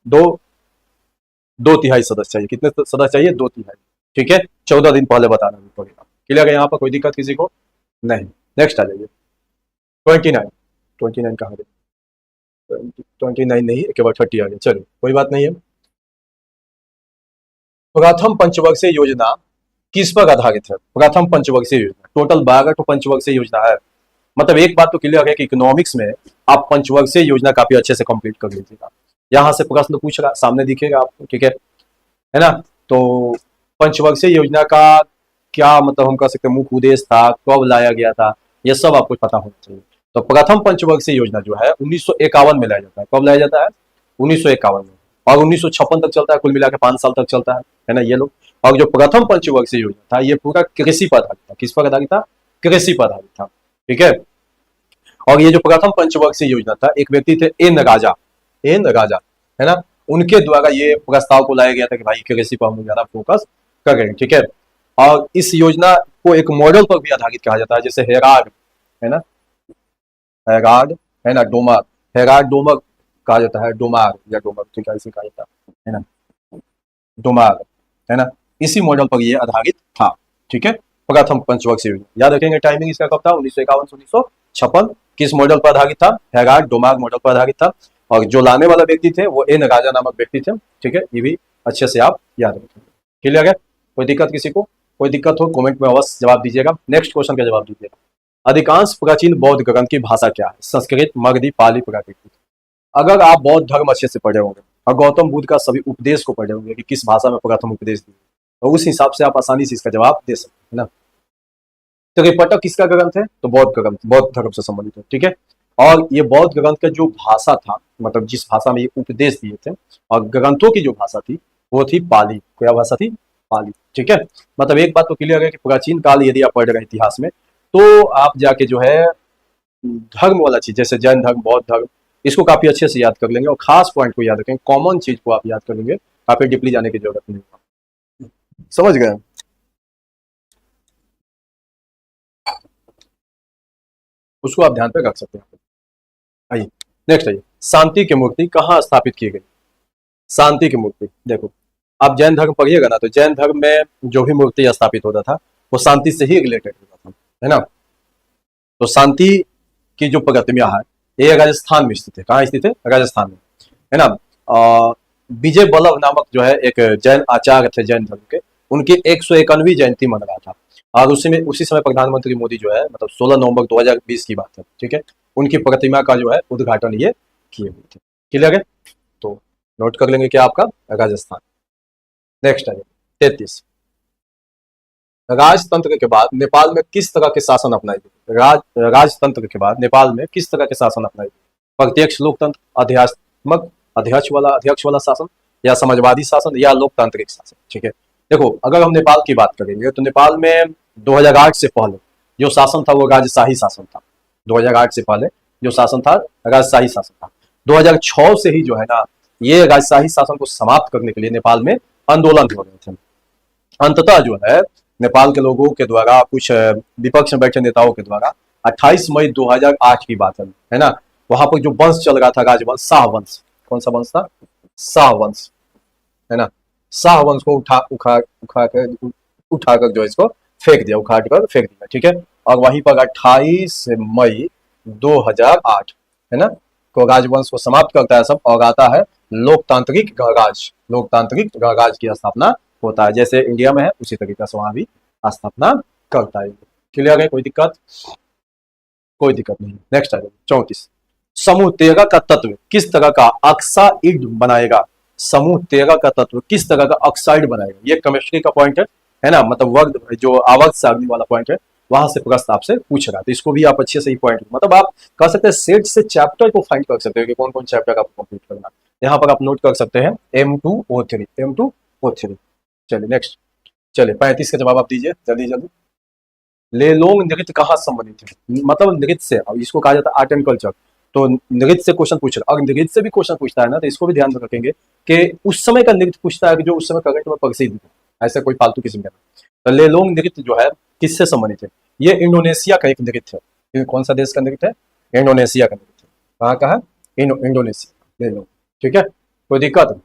2/3 सदस्य चाहिए, कितने सदस्य चाहिए? 2/3, ठीक है। 14 दिन पहले बताना भी पड़ेगा। क्लियर है? यहाँ पर कोई दिक्कत किसी को नहीं। नेक्स्ट आ जाइए, 29 कहाँ गए? 29 नहीं, केवल 30 आ गए, चलो कोई बात नहीं है। प्रथम पंचवर्षीय योजना किस पर आधारित है? प्रथम पंचवर्षीय योजना, टोटल 12 तो पंचवर्षीय योजना है, मतलब एक बात तो क्लियर है कि इकोनॉमिक्स में आप पंचवर्षीय योजना काफी अच्छे से कंप्लीट कर लीजिएगा। यहाँ से प्रश्न पूछ रहा, सामने दिखेगा आपको, ठीक है ना। तो पंचवर्षीय योजना का क्या मतलब हम कह सकते हैं, मुख्य उद्देश्य था, कब लाया गया था, ये सब आपको पता होना चाहिए। तो प्रथम पंचवर्षीय योजना जो है 1951 में लाया जाता है। कब लाया जाता है? 1951 में, और 1956 तक चलता है, कुल मिलाकर 5 साल तक चलता है ना ये लोग। और जो प्रथम पंचवर्षीय योजना था ये पूरा कृषि पर आधारित था। किस पर आधारित था? कृषि पर आधारित था, ठीक है। और ये जो प्रथम पंचवर्षीय योजना था, एक व्यक्ति थे एन राजा, है ना, उनके द्वारा ये प्रस्ताव को लाया गया था कि भाई कृषि पर हम ज्यादा फोकस करेंगे, ठीक है। और इस योजना को एक मॉडल पर भी आधारित कहा जाता है, जैसे हेराड, है ना, हेराड, है ना, डोमार, हेराड डोमर कहा जाता है, डोमार या डोमर, ठीक है, इसे कहा जाता है ना, डोमार, है ना। इसी मॉडल पर ये आधारित था, ठीक है, प्रथम पंचवर्षीय योजना। याद रखेंगे टाइमिंग इसका कब था? 1951 से 1956। किस मॉडल पर आधारित था? हेराड डोमार मॉडल पर आधारित था। और जो लाने वाला व्यक्ति थे वो एन राजा नामक व्यक्ति थे, ठीक है, ये भी अच्छे से आप याद रखेंगे। क्लियर है? कोई दिक्कत किसी को? कोई दिक्कत हो कमेंट में अवश्य जवाब दीजिएगा। नेक्स्ट क्वेश्चन का जवाब दीजिएगा, अधिकांश प्राचीन बौद्ध ग्रंथ की भाषा क्या है? संस्कृत, मगधी, पाली, प्राकृत। अगर आप बौद्ध धर्म अच्छे से पढ़े होंगे और गौतम बुद्ध का सभी उपदेश को पढ़े होंगे कि किस भाषा में प्रथम उपदेश दिए, तो उस हिसाब से आप आसानी से इसका जवाब दे सकते हैं ना। त्रिपिटक किसका ग्रंथ है? तो बौद्ध ग्रंथ, बौद्ध धर्म से संबंधित है, ठीक है। और ये बौद्ध ग्रंथ का जो भाषा था, मतलब जिस भाषा में ये उपदेश दिए थे, और ग्रंथों की जो भाषा थी वो थी पाली। क्या भाषा थी? पाली, ठीक है। मतलब एक बात तो क्लियर है कि प्राचीन काल यदि आप पढ़ रहे हैं इतिहास में, तो आप जाके जो है धर्म वाला चीज, जैसे जैन धर्म, बौद्ध धर्म, इसको काफी अच्छे से याद कर लेंगे, और खास पॉइंट को याद रखेंगे, कॉमन चीज को आप याद कर लेंगे, काफी डीपली जाने की जरूरत नहीं। समझ गए? उसको आप ध्यान पे रख सकते हैं। आइए नेक्स्ट आइए, शांति की मूर्ति कहाँ स्थापित की गई? शांति की मूर्ति, देखो आप जैन धर्म पढ़िएगा ना, तो जैन धर्म में जो भी मूर्ति स्थापित होता था वो शांति से ही रिलेटेड होता था, है ना। तो शांति की जो प्रतिमा है ये राजस्थान में स्थित है। कहाँ स्थित है? राजस्थान में, है ना। विजय वल्लभ नामक जो है एक जैन आचार्य थे जैन धर्म के, उनकी 151वीं जयंती मन रहा था, और उसी समय प्रधानमंत्री मोदी जो है, मतलब 16 नवंबर 2020 की बात है, ठीक है, उनकी प्रतिमा का जो है उद्घाटन ये किए हुए थे। क्लियर है? तो नोट कर लेंगे क्या आपका? राजस्थान। नेक्स्ट है 33, राजतंत्र के बाद नेपाल में किस तरह के शासन अपनाई गई? राजतंत्र के बाद नेपाल में किस तरह के शासन अपनाई गई? प्रत्यक्ष लोकतंत्र, अध्यात्मक अध्यक्ष वाला शासन, या समाजवादी शासन, या लोकतांत्रिक शासन, ठीक है। देखो अगर हम नेपाल की बात करेंगे तो नेपाल में 2008 से पहले जो शासन था वो राजशाही शासन था। 2008 से पहले जो शासन था राजशाही शासन था। 2006 से ही जो है ना ये राजशाही शासन को समाप्त करने के लिए नेपाल में आंदोलन हो रहे थे। अंततः जो है नेपाल के लोगों के द्वारा, कुछ विपक्ष में बैठे नेताओं के द्वारा 28 मई 2008 की बात है ना, वहां पर जो वंश चल रहा था राजवंश, शाह वंश, कौन सा वंश था? शाह वंश, है ना। शाह वंश को उठाकर जो इसको फेंक दिया, उखाड़ कर फेंक दिया, ठीक है। और वहीं पर 28 मई 2008 है ना को राजवंश को समाप्त करता है सब, और आता है लोकतांत्रिक गणराज्य। लोकतांत्रिक गणराज्य की स्थापना होता है, जैसे इंडिया में है उसी तरीके से वहां भी स्थापना करता है। क्लियर है? कोई दिक्कत? कोई दिक्कत नहीं। नेक्स्ट आ जाए 34। समूह 13 का तत्व किस तरह का ऑक्साइड बनाएगा? समूह 13 का तत्व किस तरह का ऑक्साइड बनाएगा? ये केमिस्ट्री का पॉइंट है ना, मतलब वर्ग जो आवर्त सारणी वाला पॉइंट है, वहां से प्रश्न आपसे पूछ रहा है, तो इसको भी आप अच्छे से ही पॉइंट, मतलब आप कह सकते हैं सेट से चैप्टर को फाइंड कर सकते हो कि कौन कौन चैप्टर आपको कंप्लीट करना। यहाँ पर आप नोट कर सकते हैं M2O3, M2O3। चलिए नेक्स्ट, चलिए 35 का जवाब आप दीजिए जल्दी जल्दी। लेलोंग नृत्य कहाँ संबंधित है? मतलब नृत्य से, अब इसको कहा जाता है आर्ट एंड कल्चर, तो नृत्य से क्वेश्चन पूछ रहा है। अगर नृत्य से भी क्वेश्चन पूछता है ना, तो इसको भी ध्यान में रखेंगे कि उस समय का नृत्य पूछता है कि जो उस समय करंट में प्रसिद्ध है, ऐसा कोई फालतू किस्म का। तो लेलोंग नृत्य जो है किससे संबंधित है? ये इंडोनेशिया का एक नृत्य है। कौन सा देश का नृत्य है? इंडोनेशिया का नृत्य। कहाँ का है? इंडोनेशिया। लेलोंग, ठीक है, कोई दिक्कत?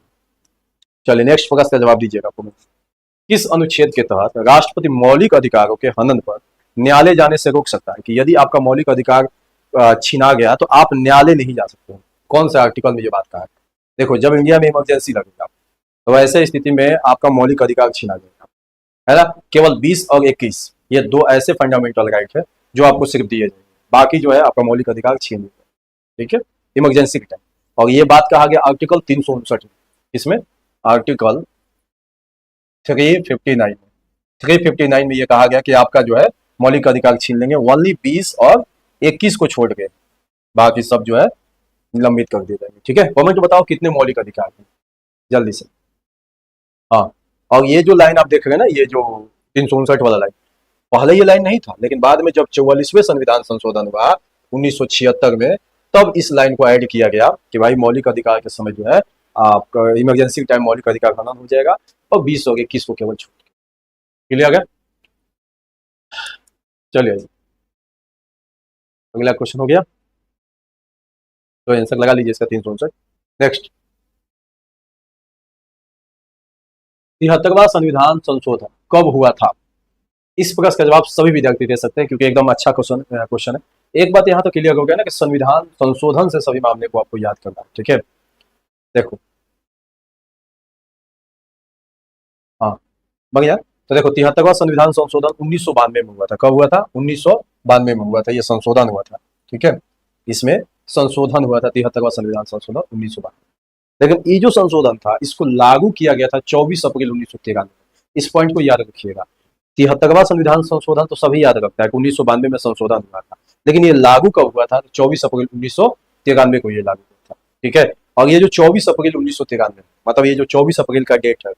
चलिए नेक्स्ट प्रश्न का जवाब दीजिएगा आपको। किस अनुच्छेद के तहत राष्ट्रपति मौलिक अधिकारों के हनन पर न्यायालय जाने से रोक सकता है? कि यदि आपका मौलिक अधिकार छीना गया तो आप न्यायालय नहीं जा सकते हो। कौन से आर्टिकल में ये बात कहा है? देखो, जब इंडिया में इमरजेंसी लगेगा तो ऐसे स्थिति में आपका मौलिक अधिकार छीना जाएगा, है ना। केवल 20 और 21 ये दो ऐसे फंडामेंटल राइट है जो आपको सिर्फ दिए जाएंगे, बाकी जो है आपका मौलिक अधिकार छीन लेगा, ठीक है, इमरजेंसी के टाइम। और ये बात कहा गया आर्टिकल 359 में। इसमें आर्टिकल 359 में ये कहा गया कि आपका जो है मौलिक अधिकार छीन लेंगे, ओनली 20 और 21 को छोड़ के बाकी सब जो है निलंबित कर दिए जाएंगे, ठीक है। कमेंट बताओ कितने मौलिक अधिकार हैं जल्दी से। हाँ, और ये जो लाइन आप देख रहे हैं ना, ये जो 359 वाला लाइन, पहले ये लाइन नहीं था, लेकिन बाद में जब 44वें संविधान संशोधन हुआ 1976 में, तब इस लाइन को ऐड किया गया कि भाई मौलिक अधिकार के समय जो है आपका इमरजेंसी टाइम मौलिक अधिकार खत्म हो जाएगा, और 20 और 21 को केवल छूट। क्लियर है? चलिए अगला क्वेश्चन हो गया, तो आंसर लगा लीजिए इसका 359। नेक्स्ट, 73वां संविधान संशोधन कब हुआ था? इस प्रश्न का जवाब सभी विद्यार्थी दे सकते हैं क्योंकि एकदम अच्छा क्वेश्चन है। एक बात यहाँ तो क्लियर हो गया ना कि संविधान संशोधन से सभी मामले को आपको याद करना है, ठीक है। देखो, हाँ बढ़िया, तो देखो 73वां संविधान संशोधन 1992 में हुआ था। कब हुआ था? 1992 में हुआ था, ये संशोधन हुआ था, ठीक है। इसमें संशोधन हुआ था 73वां संविधान संशोधन 1992। लेकिन ये जो संशोधन था इसको लागू किया गया था 24 अप्रैल 1993 में। इस पॉइंट को याद रखिएगा। 73वां संविधान संशोधन तो सभी याद रखता है कि 1992 में संशोधन हुआ था, लेकिन ये लागू कब हुआ था? 24 अप्रैल 1993 को ये लागू हुआ था, ठीक है। और ये जो 24 अप्रैल 1993, मतलब ये जो 24 अप्रैल का डेट है,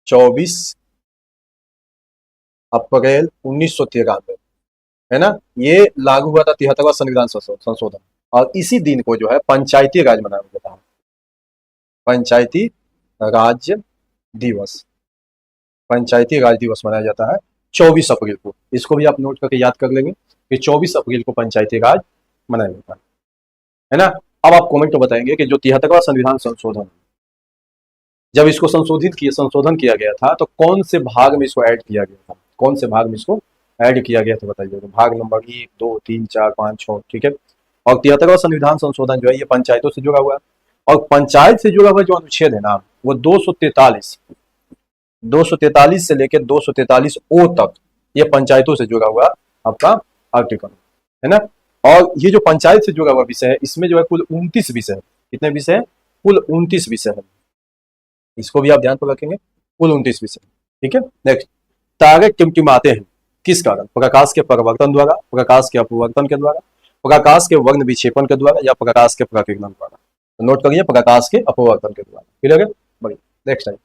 24 अप्रैल 1993, है ना, ये लागू हुआ था 73वां संविधान संशोधन। और इसी दिन को जो है पंचायती राज मनाया जाता है, पंचायती राज दिवस। पंचायती राज दिवस मनाया जाता है 24 अप्रैल को। इसको भी आप नोट करके याद कर लेंगे कि 24 अप्रैल को पंचायती राज मनाया जाता है ना। अब आप कमेंट तो बताएंगे कि जो 73वां संविधान संशोधन, जब इसको संशोधन किया गया था तो कौन से भाग में इसको ऐड किया गया था? कौन से भाग में इसको ऐड किया गया था बताइए। तो भाग नंबर 1, 2, 3, 4, 5, 6, ठीक है। और 73वां संविधान संशोधन जो है ये पंचायतों से जुड़ा हुआ है, और पंचायत से जुड़ा हुआ जो अनुच्छेद है ना, वो 243 से लेकर 243 ओ तक ये पंचायतों से जुड़ा हुआ आपका आर्टिकल, है ना। और ये जो पंचायत से जुड़ा हुआ विषय है, इसमें जो है कुल 29 विषय है। कितने विषय है? कुल 29 विषय है। इसको भी आप ध्यान पर रखेंगे, कुल 29 विषय, ठीक है। नेक्स्ट, तारे टिमटिमाते हैं किस कारण? प्रकाश के परावर्तन द्वारा, प्रकाश के अपवर्तन के द्वारा, प्रकाश के वर्ण विक्षेपण के द्वारा, या प्रकाश के प्रकीर्णन द्वारा। तो नोट करिए, प्रकाश के अपवर्तन के द्वारा। क्लियर है? बढ़िया। नेक्स्ट टाइम,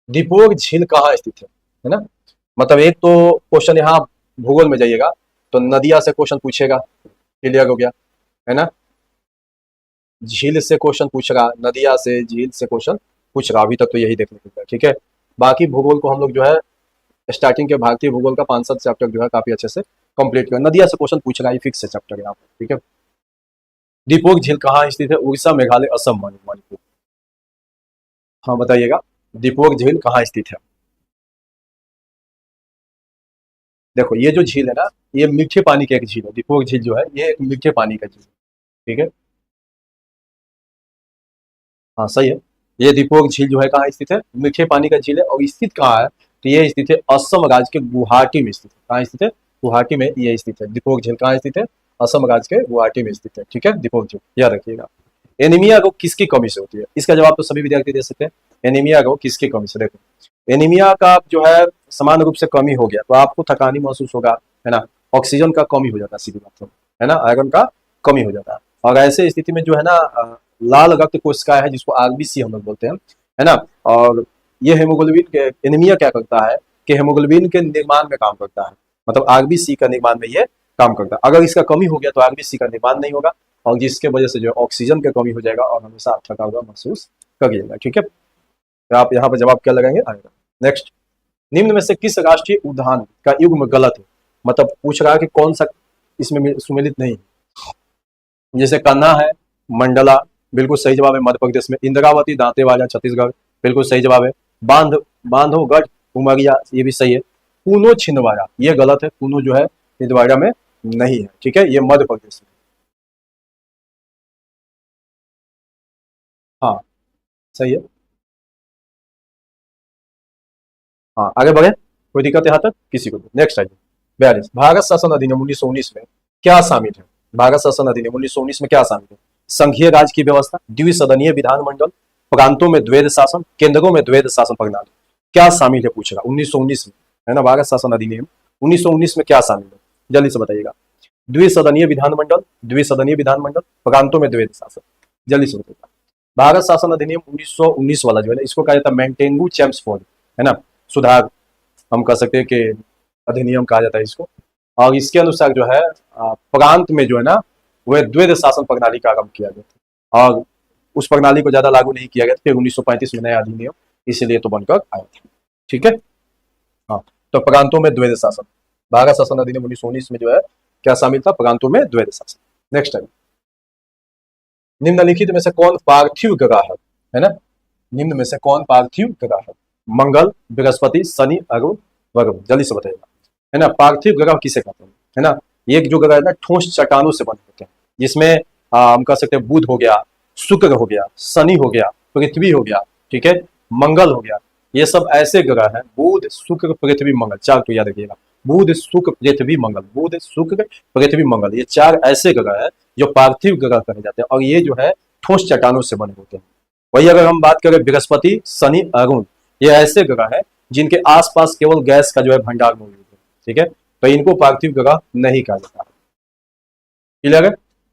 दिपोर झील कहाँ स्थित है ना? मतलब एक तो क्वेश्चन यहाँ भूगोल में जाइएगा तो नदिया से क्वेश्चन पूछेगा, क्लियर हो गया है ना। झील से क्वेश्चन पूछ रहा, नदिया से झील से क्वेश्चन पूछ रहा, अभी तक तो यही देखने को मिला, ठीक है। बाकी भूगोल को हम लोग जो है स्टार्टिंग के भारतीय भूगोल का 5-7 चैप्टर जो है काफी अच्छे से कंप्लीट कर, नदिया से क्वेश्चन पूछ रहा है, फिक्स है चैप्टर यहाँ पर, ठीक है। दीपोक झील कहाँ स्थित है? उड़ीसा, मेघालय, असम, मणिपुर। हाँ बताइएगा, दीपोक झील कहाँ स्थित है? देखो ये जो झील है ना, ये मीठे पानी की एक झील है, दीपोक झील जो है ये एक मीठे पानी का झील है, ठीक है। हाँ सही है। ये दीपोक झील जो है कहाँ स्थित है? मीठे पानी का झील है, और स्थित कहाँ है? तो ये स्थित है असम राज्य के गुवाहाटी में स्थित है। कहाँ स्थित है? गुवाहाटी में ये स्थित है। दीपोक झील कहाँ स्थित है? असम राज्य के गुवाहाटी में स्थित है, ठीक है, दीपोक झील, याद रखिएगा। एनीमिया रोग किसकी कमी से होती है? इसका जवाब तो सभी विद्यार्थी दे सकते हैं। एनीमिया रोग किसकी कमी से? देखो एनीमिया का जो है समान रूप से कमी हो गया तो आपको थकानी महसूस होगा, है ना। ऑक्सीजन का कमी हो जाता है, सीधी बात है ना, आयरन का कमी हो जाता है। और ऐसे स्थिति में जो है ना लाल रक्त कोशिका है जिसको आरबीसी हम लोग बोलते हैं, है ना। और ये हेमोग्लोबिन के, एनीमिया क्या करता है कि हेमोग्लोबिन के निर्माण में काम करता है, मतलब आरबीसी का निर्माण में ये काम करता है। अगर इसका कमी हो गया तो आरबीसी का निर्माण नहीं होगा, और जिसके वजह से जो है ऑक्सीजन की कमी हो जाएगा और हमेशा आप थका हुआ महसूस करिएगा, ठीक है। तो आप यहाँ पर जवाब क्या लगाएंगे? आएगा। नेक्स्ट, निम्न में से किस राष्ट्रीय उद्यान का युग्म गलत है? मतलब पूछ रहा है कि कौन सा इसमें सुमेलित नहीं है। जैसे कन्हा है, मंडला बिल्कुल सही जवाब है मध्य प्रदेश में, इंद्रावती दांतेवाड़ा छत्तीसगढ़ बिल्कुल सही जवाब है, बांध बांधवगढ़ उमरिया ये भी सही है, पूनो छिंदवाड़ा ये गलत है, पूनो जो है छिंदवाड़ा में नहीं है, ठीक है, ये मध्य प्रदेश में। हाँ सही है। हाँ आगे बढ़े, कोई दिक्कत है यहाँ तक किसी को? नेक्स्ट आइए 42, भारत शासन अधिनियम 1919 में क्या शामिल है? भारत शासन अधिनियम 1919 में क्या शामिल है? संघीय राज्य की व्यवस्था, द्विसदनीय विधानमंडल, प्रांतों में द्वैध शासन, केंद्रों में द्वैध शासन प्रणाली, क्या शामिल है पूछ रहा 1919 में, है ना। भारत शासन अधिनियम 1919 में क्या शामिल है, जल्दी से बताइएगा। द्विसदनीय विधानमंडल, द्विसदनीय विधानमंडल, प्रांतों में द्वैध शासन, जल्दी से बताइएगा। भारत शासन अधिनियम 1919 वाला जो है ना, इसको कहा जाता है मेंटेगू चैम्सफोर्ड, है ना, सुधार हम कह सकते हैं कि अधिनियम कहा जाता है इसको। और इसके अनुसार जो है प्रांत में जो है ना वह द्वैध शासन प्रणाली का आरंभ किया गया था, और उस प्रणाली को ज्यादा लागू नहीं किया गया था, फिर 1935 में नया अधिनियम इसीलिए तो बनकर आया था, ठीक है। हाँ तो प्रांतों में द्वैध शासन, भारत शासन अधिनियम 1919 में जो है क्या शामिल था? प्रांतों में द्वैध शासन। नेक्स्ट टाइम, निम्नलिखित में से कौन पार्थिव ग्रह है ना, निम्न में से कौन पार्थिव ग्रह है? मंगल, बृहस्पति, शनि, अरुण, वरुण, जल्दी से बताइएगा, है ना। पार्थिव ग्रह किसे कहते हैं, है ना। एक जो ग्रह है ना ठोस चट्टानों से बने होते हैं, जिसमें हम कह सकते हैं बुध हो गया, शुक्र हो गया, शनि हो गया, पृथ्वी हो गया, ठीक है, मंगल हो गया, ये सब ऐसे ग्रह हैं, बुध शुक्र पृथ्वी मंगल, चार तो याद रखिएगा, बुध शुक्र पृथ्वी मंगल, बुध शुक्र पृथ्वी मंगल, ये चार ऐसे ग्रह हैं जो पार्थिव ग्रह कहे जाते हैं, और ये जो है ठोस चट्टानों से बने होते हैं। वही अगर हम बात करें बृहस्पति, शनि, अरुण, ये ऐसे ग्रह हैं जिनके आसपास केवल गैस का जो है भंडार मौजूद है, ठीक है, तो इनको पार्थिव ग्रह नहीं कहा जाता। क्लियर है,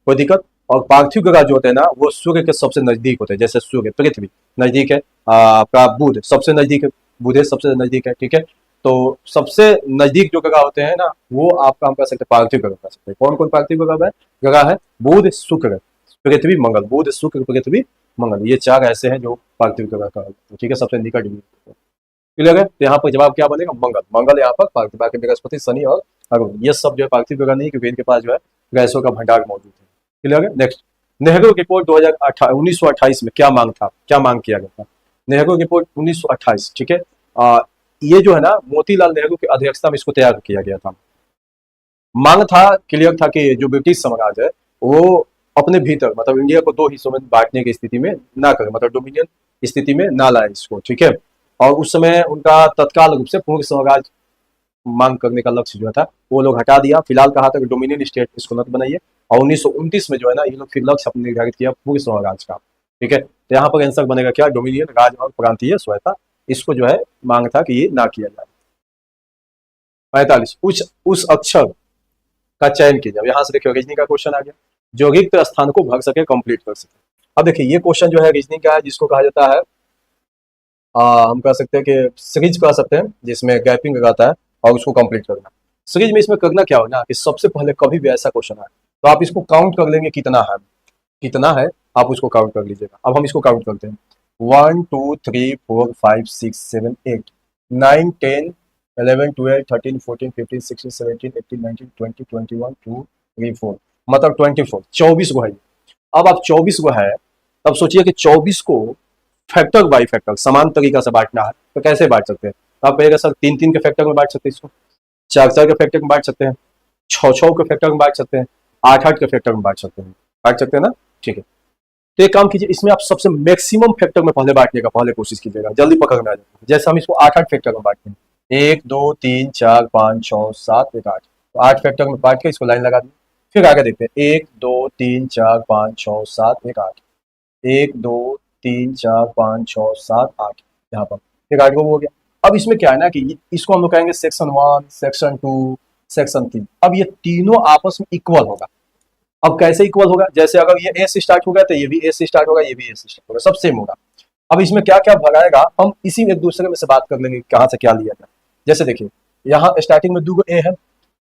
कोई दिक्कत? और पार्थिव ग्रह जो होते हैं ना वो सूर्य के सबसे नजदीक होते हैं, जैसे सूर्य, पृथ्वी नजदीक है, आपका बुध सबसे नजदीक है, बुध सबसे नजदीक है, ठीक है। तो सबसे नजदीक जो ग्रह होते हैं ना वो आपका हम कह सकते हैं पार्थिव ग्रह कह सकते हैं। कौन कौन पार्थिव ग्रह है? बुध शुक्र पृथ्वी मंगल, बुध शुक्र पृथ्वी मंगल, ये चार ऐसे हैं जो पार्थिव ग्रह का, ठीक है, सबसे निकट। क्लियर है, तो यहाँ पर जवाब क्या बनेगा? मंगल, मंगल यहाँ पर पार्थिव, बाकी बृहस्पति, शनि और अरुण ये सब जो है पार्थिव ग्रह नहीं, क्योंकि इनके पास जो है गैसों का भंडार मौजूद है। क्लियर है। नेक्स्ट, नेहरू रिपोर्ट 1928 में क्या मांग था, क्या मांग किया गया था? नेहरू रिपोर्ट 1928, ठीक है। ये जो है ना मोतीलाल नेहरू की अध्यक्षता में इसको तैयार किया गया था। मांग था, क्लियर था कि जो ब्रिटिश साम्राज्य है वो अपने भीतर मतलब इंडिया को दो हिस्सों में बांटने की स्थिति में ना करे, मतलब डोमिनियन स्थिति में ना लाए इसको, ठीक है। और उस समय उनका तत्काल रूप से पूर्ण स्वराज मांग करने का लक्ष्य जो था वो लोग हटा दिया, फिलहाल कहा था कि डोमिनियन स्टेट इसको मत बनाइए, और 1929 में जो है ना ये लोग फिर लक्ष्य अपने निर्धारित किया पूर्ण स्वराज का, ठीक है। तो यहाँ पर आंसर बनेगा क्या? डोमिनियन, राज और प्रांतीय स्वायत्ता, इसको जो है मांग था कि ये ना किया जाए। 45, उस अक्षर का चयन कीजिए। यहाँ से देखिए रीजनिंग का क्वेश्चन आ गया, जो रिक्त स्थान को भर सके, कंप्लीट कर सके। अब देखिए ये क्वेश्चन जो है रीजनिंग का है, जिसको कहा जाता है हम कह सकते हैं कि सीरीज कह सकते हैं जिसमें गैपिंग रहता है, और उसको कंप्लीट करना। सीरीज में इसमें करना क्या होगा कि सबसे पहले कभी भी ऐसा क्वेश्चन आए तो आप इसको काउंट कर लेंगे कितना है आप उसको काउंट कर लीजिएगा। अब हम इसको काउंट करते हैं 1 2 3 4 5 6 7 8 9 10 11 12 13 14 15 16 17 18 19 20 21 2 3 4 मतलब 24 गो है। अब आप 24 गो है तब सोचिए कि 24 को फैक्टर बाई फैक्टर समान तरीका से बांटना है तो कैसे बांट सकते हैं। तो आप कहेगा सर 3 3 के फैक्टर में बांट सकते हैं, इसको 4 4 के फैक्टर में बांट सकते हैं, 6 6 के फैक्टर में बांट सकते हैं, 8 8 के फैक्टर में बांट सकते हैं ना। ठीक है, तो एक काम कीजिए, इसमें आप सबसे मैक्सिमम फैक्टर में पहले बांटने का पहले कोशिश कीजिएगा, जल्दी पकड़ में आ जाएगा। जैसे हम इसको 8 8 फैक्टर में बांटते हैं 1 2 3 4 5 6 7 1 8, तो 8 फैक्टर में बांट के इसको लाइन लगा दी। फिर आगे देखते हैं 1 2 3 4 5 6 7 1 8, 1 2 3 4 5 6 7 8 यहाँ पर फिर 8 को हो गया। अब इसमें क्या है ना कि इसको हम लोग कहेंगे सेक्शन 1 सेक्शन 2 सेक्शन 3। अब ये तीनों आपस में इक्वल होगा। अब कैसे इक्वल होगा, जैसे अगर ये ए से स्टार्ट होगा तो ये भी ए से स्टार्ट होगा, ये भी ए से स्टार्ट होगा, सब सेम होगा। अब इसमें क्या क्या भगाएगा हम इसी एक दूसरे में से बात कर लेंगे कहाँ से क्या लिया जाए। जैसे देखिए यहाँ स्टार्टिंग में 2 ए है तो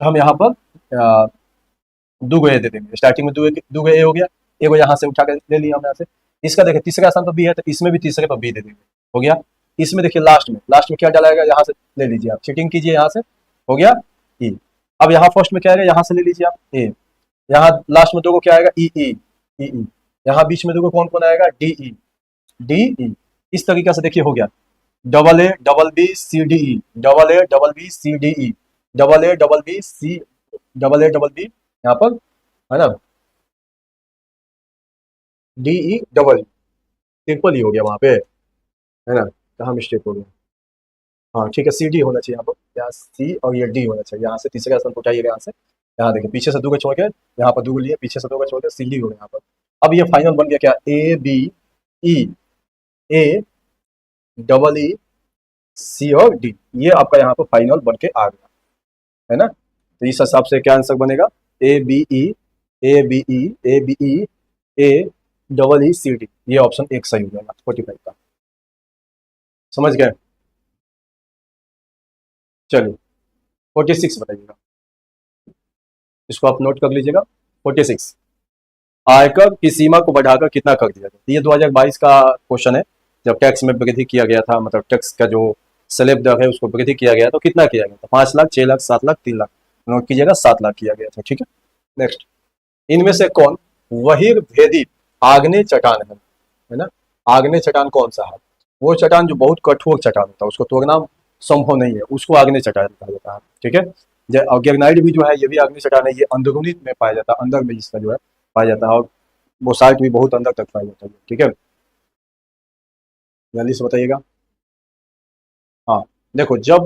हम यहाँ पर 2 ए दे देंगे। स्टार्टिंग में 2 ए हो गया, एगो यहाँ से उठा के ले लिया हम यहाँ से। इसका देखिए तीसरा स्थान पर बी है तो इसमें भी तीसरे पर बी दे देंगे, हो गया। इसमें देखिए लास्ट में क्या डालेगा, यहाँ से ले लीजिए आप, चीटिंग कीजिए, यहाँ से हो गया ई। अब यहाँ फर्स्ट में क्या आएगा, यहाँ से ले लीजिए आप ए। यहाँ लास्ट में 2 को क्या आएगा ई ई ई ई। यहाँ बीच में 2 को कौन कौन आएगा डी ई। इस तरीके से देखिए हो गया double A double B C D E, double A double B C D E, double A double B C, double A double B यहाँ पर है ना D E double E, simple ही हो गया वहां पे, है ना। कहाँ मिस्टेक हो गया, हाँ ठीक है सी डी होना चाहिए यहाँ पर, यहाँ सी और ये डी होना चाहिए। यहाँ से तीसरे स्थान उठाइएगा, यहाँ से यहाँ देखिए पीछे से 2 को छोड़ के यहाँ पर 2 को लिए, पीछे से 2 को छोड़ के सी डी हो गया यहाँ पर। अब ये फाइनल बन गया क्या ए B E, A double E सी और डी, ये आपका यहाँ पर फाइनल बन के आ गया, है ना। तो इस हिसाब से क्या आंसर बनेगा A B E A B E A B E A double E C D, ये ऑप्शन एक सही हो जाएगा 45 का। समझ गए, चलिए 46 बताइएगा, इसको आप नोट कर लीजिएगा। 46 आयकर की सीमा को बढ़ाकर कितना कर दिया गया। ये 2022 का क्वेश्चन है, जब टैक्स में वृद्धि किया गया था, मतलब टैक्स का जो स्लैब दर है उसको वृद्धि किया गया तो कितना किया गया था, 5 लाख 6 लाख 7 लाख 3 लाख, नोट कीजिएगा 7 लाख किया गया था। ठीक है, नेक्स्ट, इनमें से कौन बहिर्भेदी आग्नेय चट्टान है ना। आग्नेय चट्टान कौन सा है, वो चट्टान जो बहुत कठोर चट्टान होता है, उसको तोड़ना संभव नहीं है, उसको आग्नेय चट्टान कहा जाता है। ठीक है, और ग्रेनाइट भी जो है ये भी आग्नेय चट्टान है, ये अंदरूनी में पाया जाता है, अंदर में इसका जो है पाया जाता है, और वो साइट भी बहुत अंदर तक पाया जाता है। ठीक है, जल्दी से बताइएगा। हाँ देखो, जब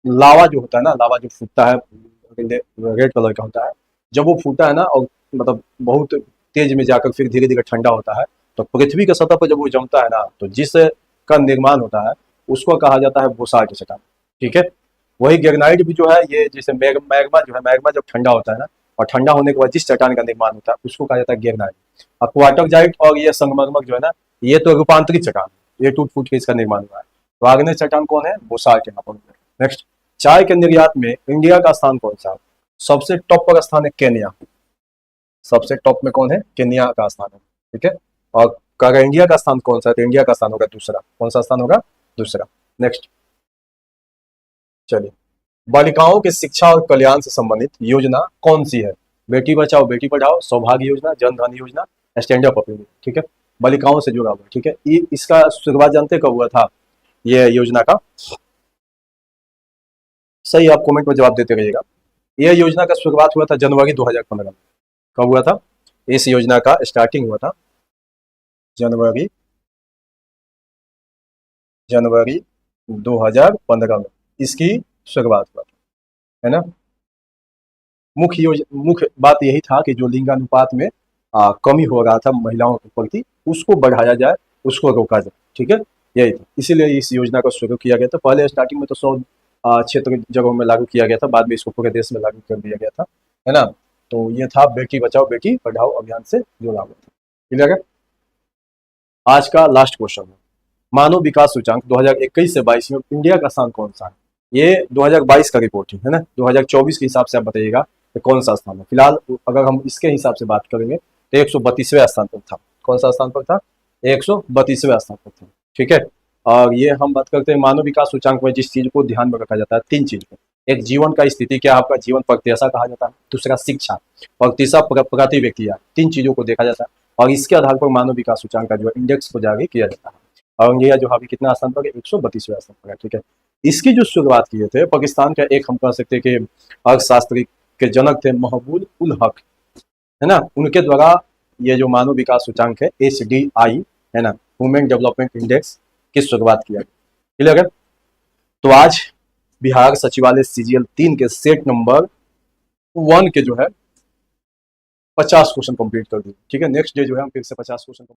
लावा जो होता है ना, लावा जो फूटता है रेड कलर का होता है, जब वो फूटा है ना और मतलब बहुत तेज में जाकर फिर धीरे धीरे ठंडा होता है, तो पृथ्वी की सतह पर जब वो जमता है ना, तो जिस का निर्माण होता है उसको कहा जाता है बोसाल्ट चट्टान। ठीक है, वही ग्रेनाइट भी जो है, ये जैसे मैग्मा जो है, मैग्मा जब ठंडा होता है ना, और ठंडा होने के बाद जिस चट्टान का निर्माण होता है उसको कहा जाता है ग्रेनाइट। और क्वार्टरजाइट और ये संगमरमर जो है ना, ये तो रूपांतरित चट्टान, ये टूट फूट के इसका निर्माण हुआ है। तो आग्नेय चट्टान कौन है, बोसाल्ट यहाँ पर। नेक्स्ट, चाय के निर्यात में इंडिया का स्थान कौन सा है। सबसे टॉप पर स्थान है केन्या, सबसे टॉप में कौन है, केन्या का स्थान है। ठीक है, और अगर इंडिया का स्थान कौन सा है, तो इंडिया का स्थान होगा दूसरा। कौन सा स्थान होगा, दूसरा। नेक्स्ट, चलिए, बालिकाओं के शिक्षा और कल्याण से संबंधित योजना कौन सी है। बेटी बचाओ बेटी पढ़ाओ, सौभाग्य योजना, जन धन योजना, स्टैंड अप इंडिया। ठीक है, बालिकाओं से जुड़ा हुआ। ठीक है, इसका शुरुआत जानते कब हुआ था, ये योजना का, सही आप कमेंट में जवाब देते रहिएगा। यह योजना का शुरुआत हुआ था जनवरी 2015 में। कब हुआ था, इस योजना का स्टार्टिंग हुआ था जनवरी 2015 में, इसकी शुरुआत हुआ था, है ना। मुख्य बात यही था कि जो लिंगानुपात में कमी हो रहा था महिलाओं के प्रति, उसको बढ़ाया जाए, उसको रोका जाए। ठीक है, यही था, इसीलिए इस योजना को शुरू किया गया था। पहले स्टार्टिंग में तो 100 क्षेत्र जगहों में लागू किया गया था, बाद में इसको पूरे देश में लागू कर दिया गया था, है ना। तो ये था बेटी बचाओ बेटी पढ़ाओ अभियान से जुड़ा हुआ था। क्लियर है। आज का लास्ट क्वेश्चन है, मानव विकास सूचांक 2021 से 22 में इंडिया का स्थान कौन सा है। ये 2022 का रिपोर्ट है ना, 2024 के हिसाब से आप बताइएगा कि कौन सा स्थान है। फिलहाल अगर हम इसके हिसाब से बात करेंगे तो 132वें स्थान पर था। कौन सा स्थान पर था? 132वें स्थान पर था, ठीक है। और ये हम बात करते हैं मानव विकास सूचांक में जिस चीज को ध्यान में रखा जाता है, 3 चीज को। एक जीवन का स्थिति, क्या आपका जीवन प्रत्याशा कहा जाता है, दूसरा शिक्षा, और तीसरा प्रति व्यक्ति आय। 3 चीजों को देखा जाता है और इसके आधार पर मानव विकास सूचांक का जो इंडेक्स को जारी किया जाता है। और इंडिया जो अभी कितना स्थान पर है? 132वें स्थान पर है, ठीक है। इसकी जो शुरुआत किए थे पाकिस्तान का एक हम कह सकते हैं कि अर्थशास्त्री के जनक थे महबूब उल हक, है ना, उनके द्वारा ये जो मानव विकास सूचांक है HDI, है ना, ह्यूमन डेवलपमेंट इंडेक्स की शुरुआत किया गया। क्लियर है? तो आज बिहार सचिवालय CGL 3 के सेट नंबर 1 के जो है 50 क्वेश्चन कंप्लीट कर दिए, ठीक है। नेक्स्ट डे जो है हम फिर से 50 क्वेश्चन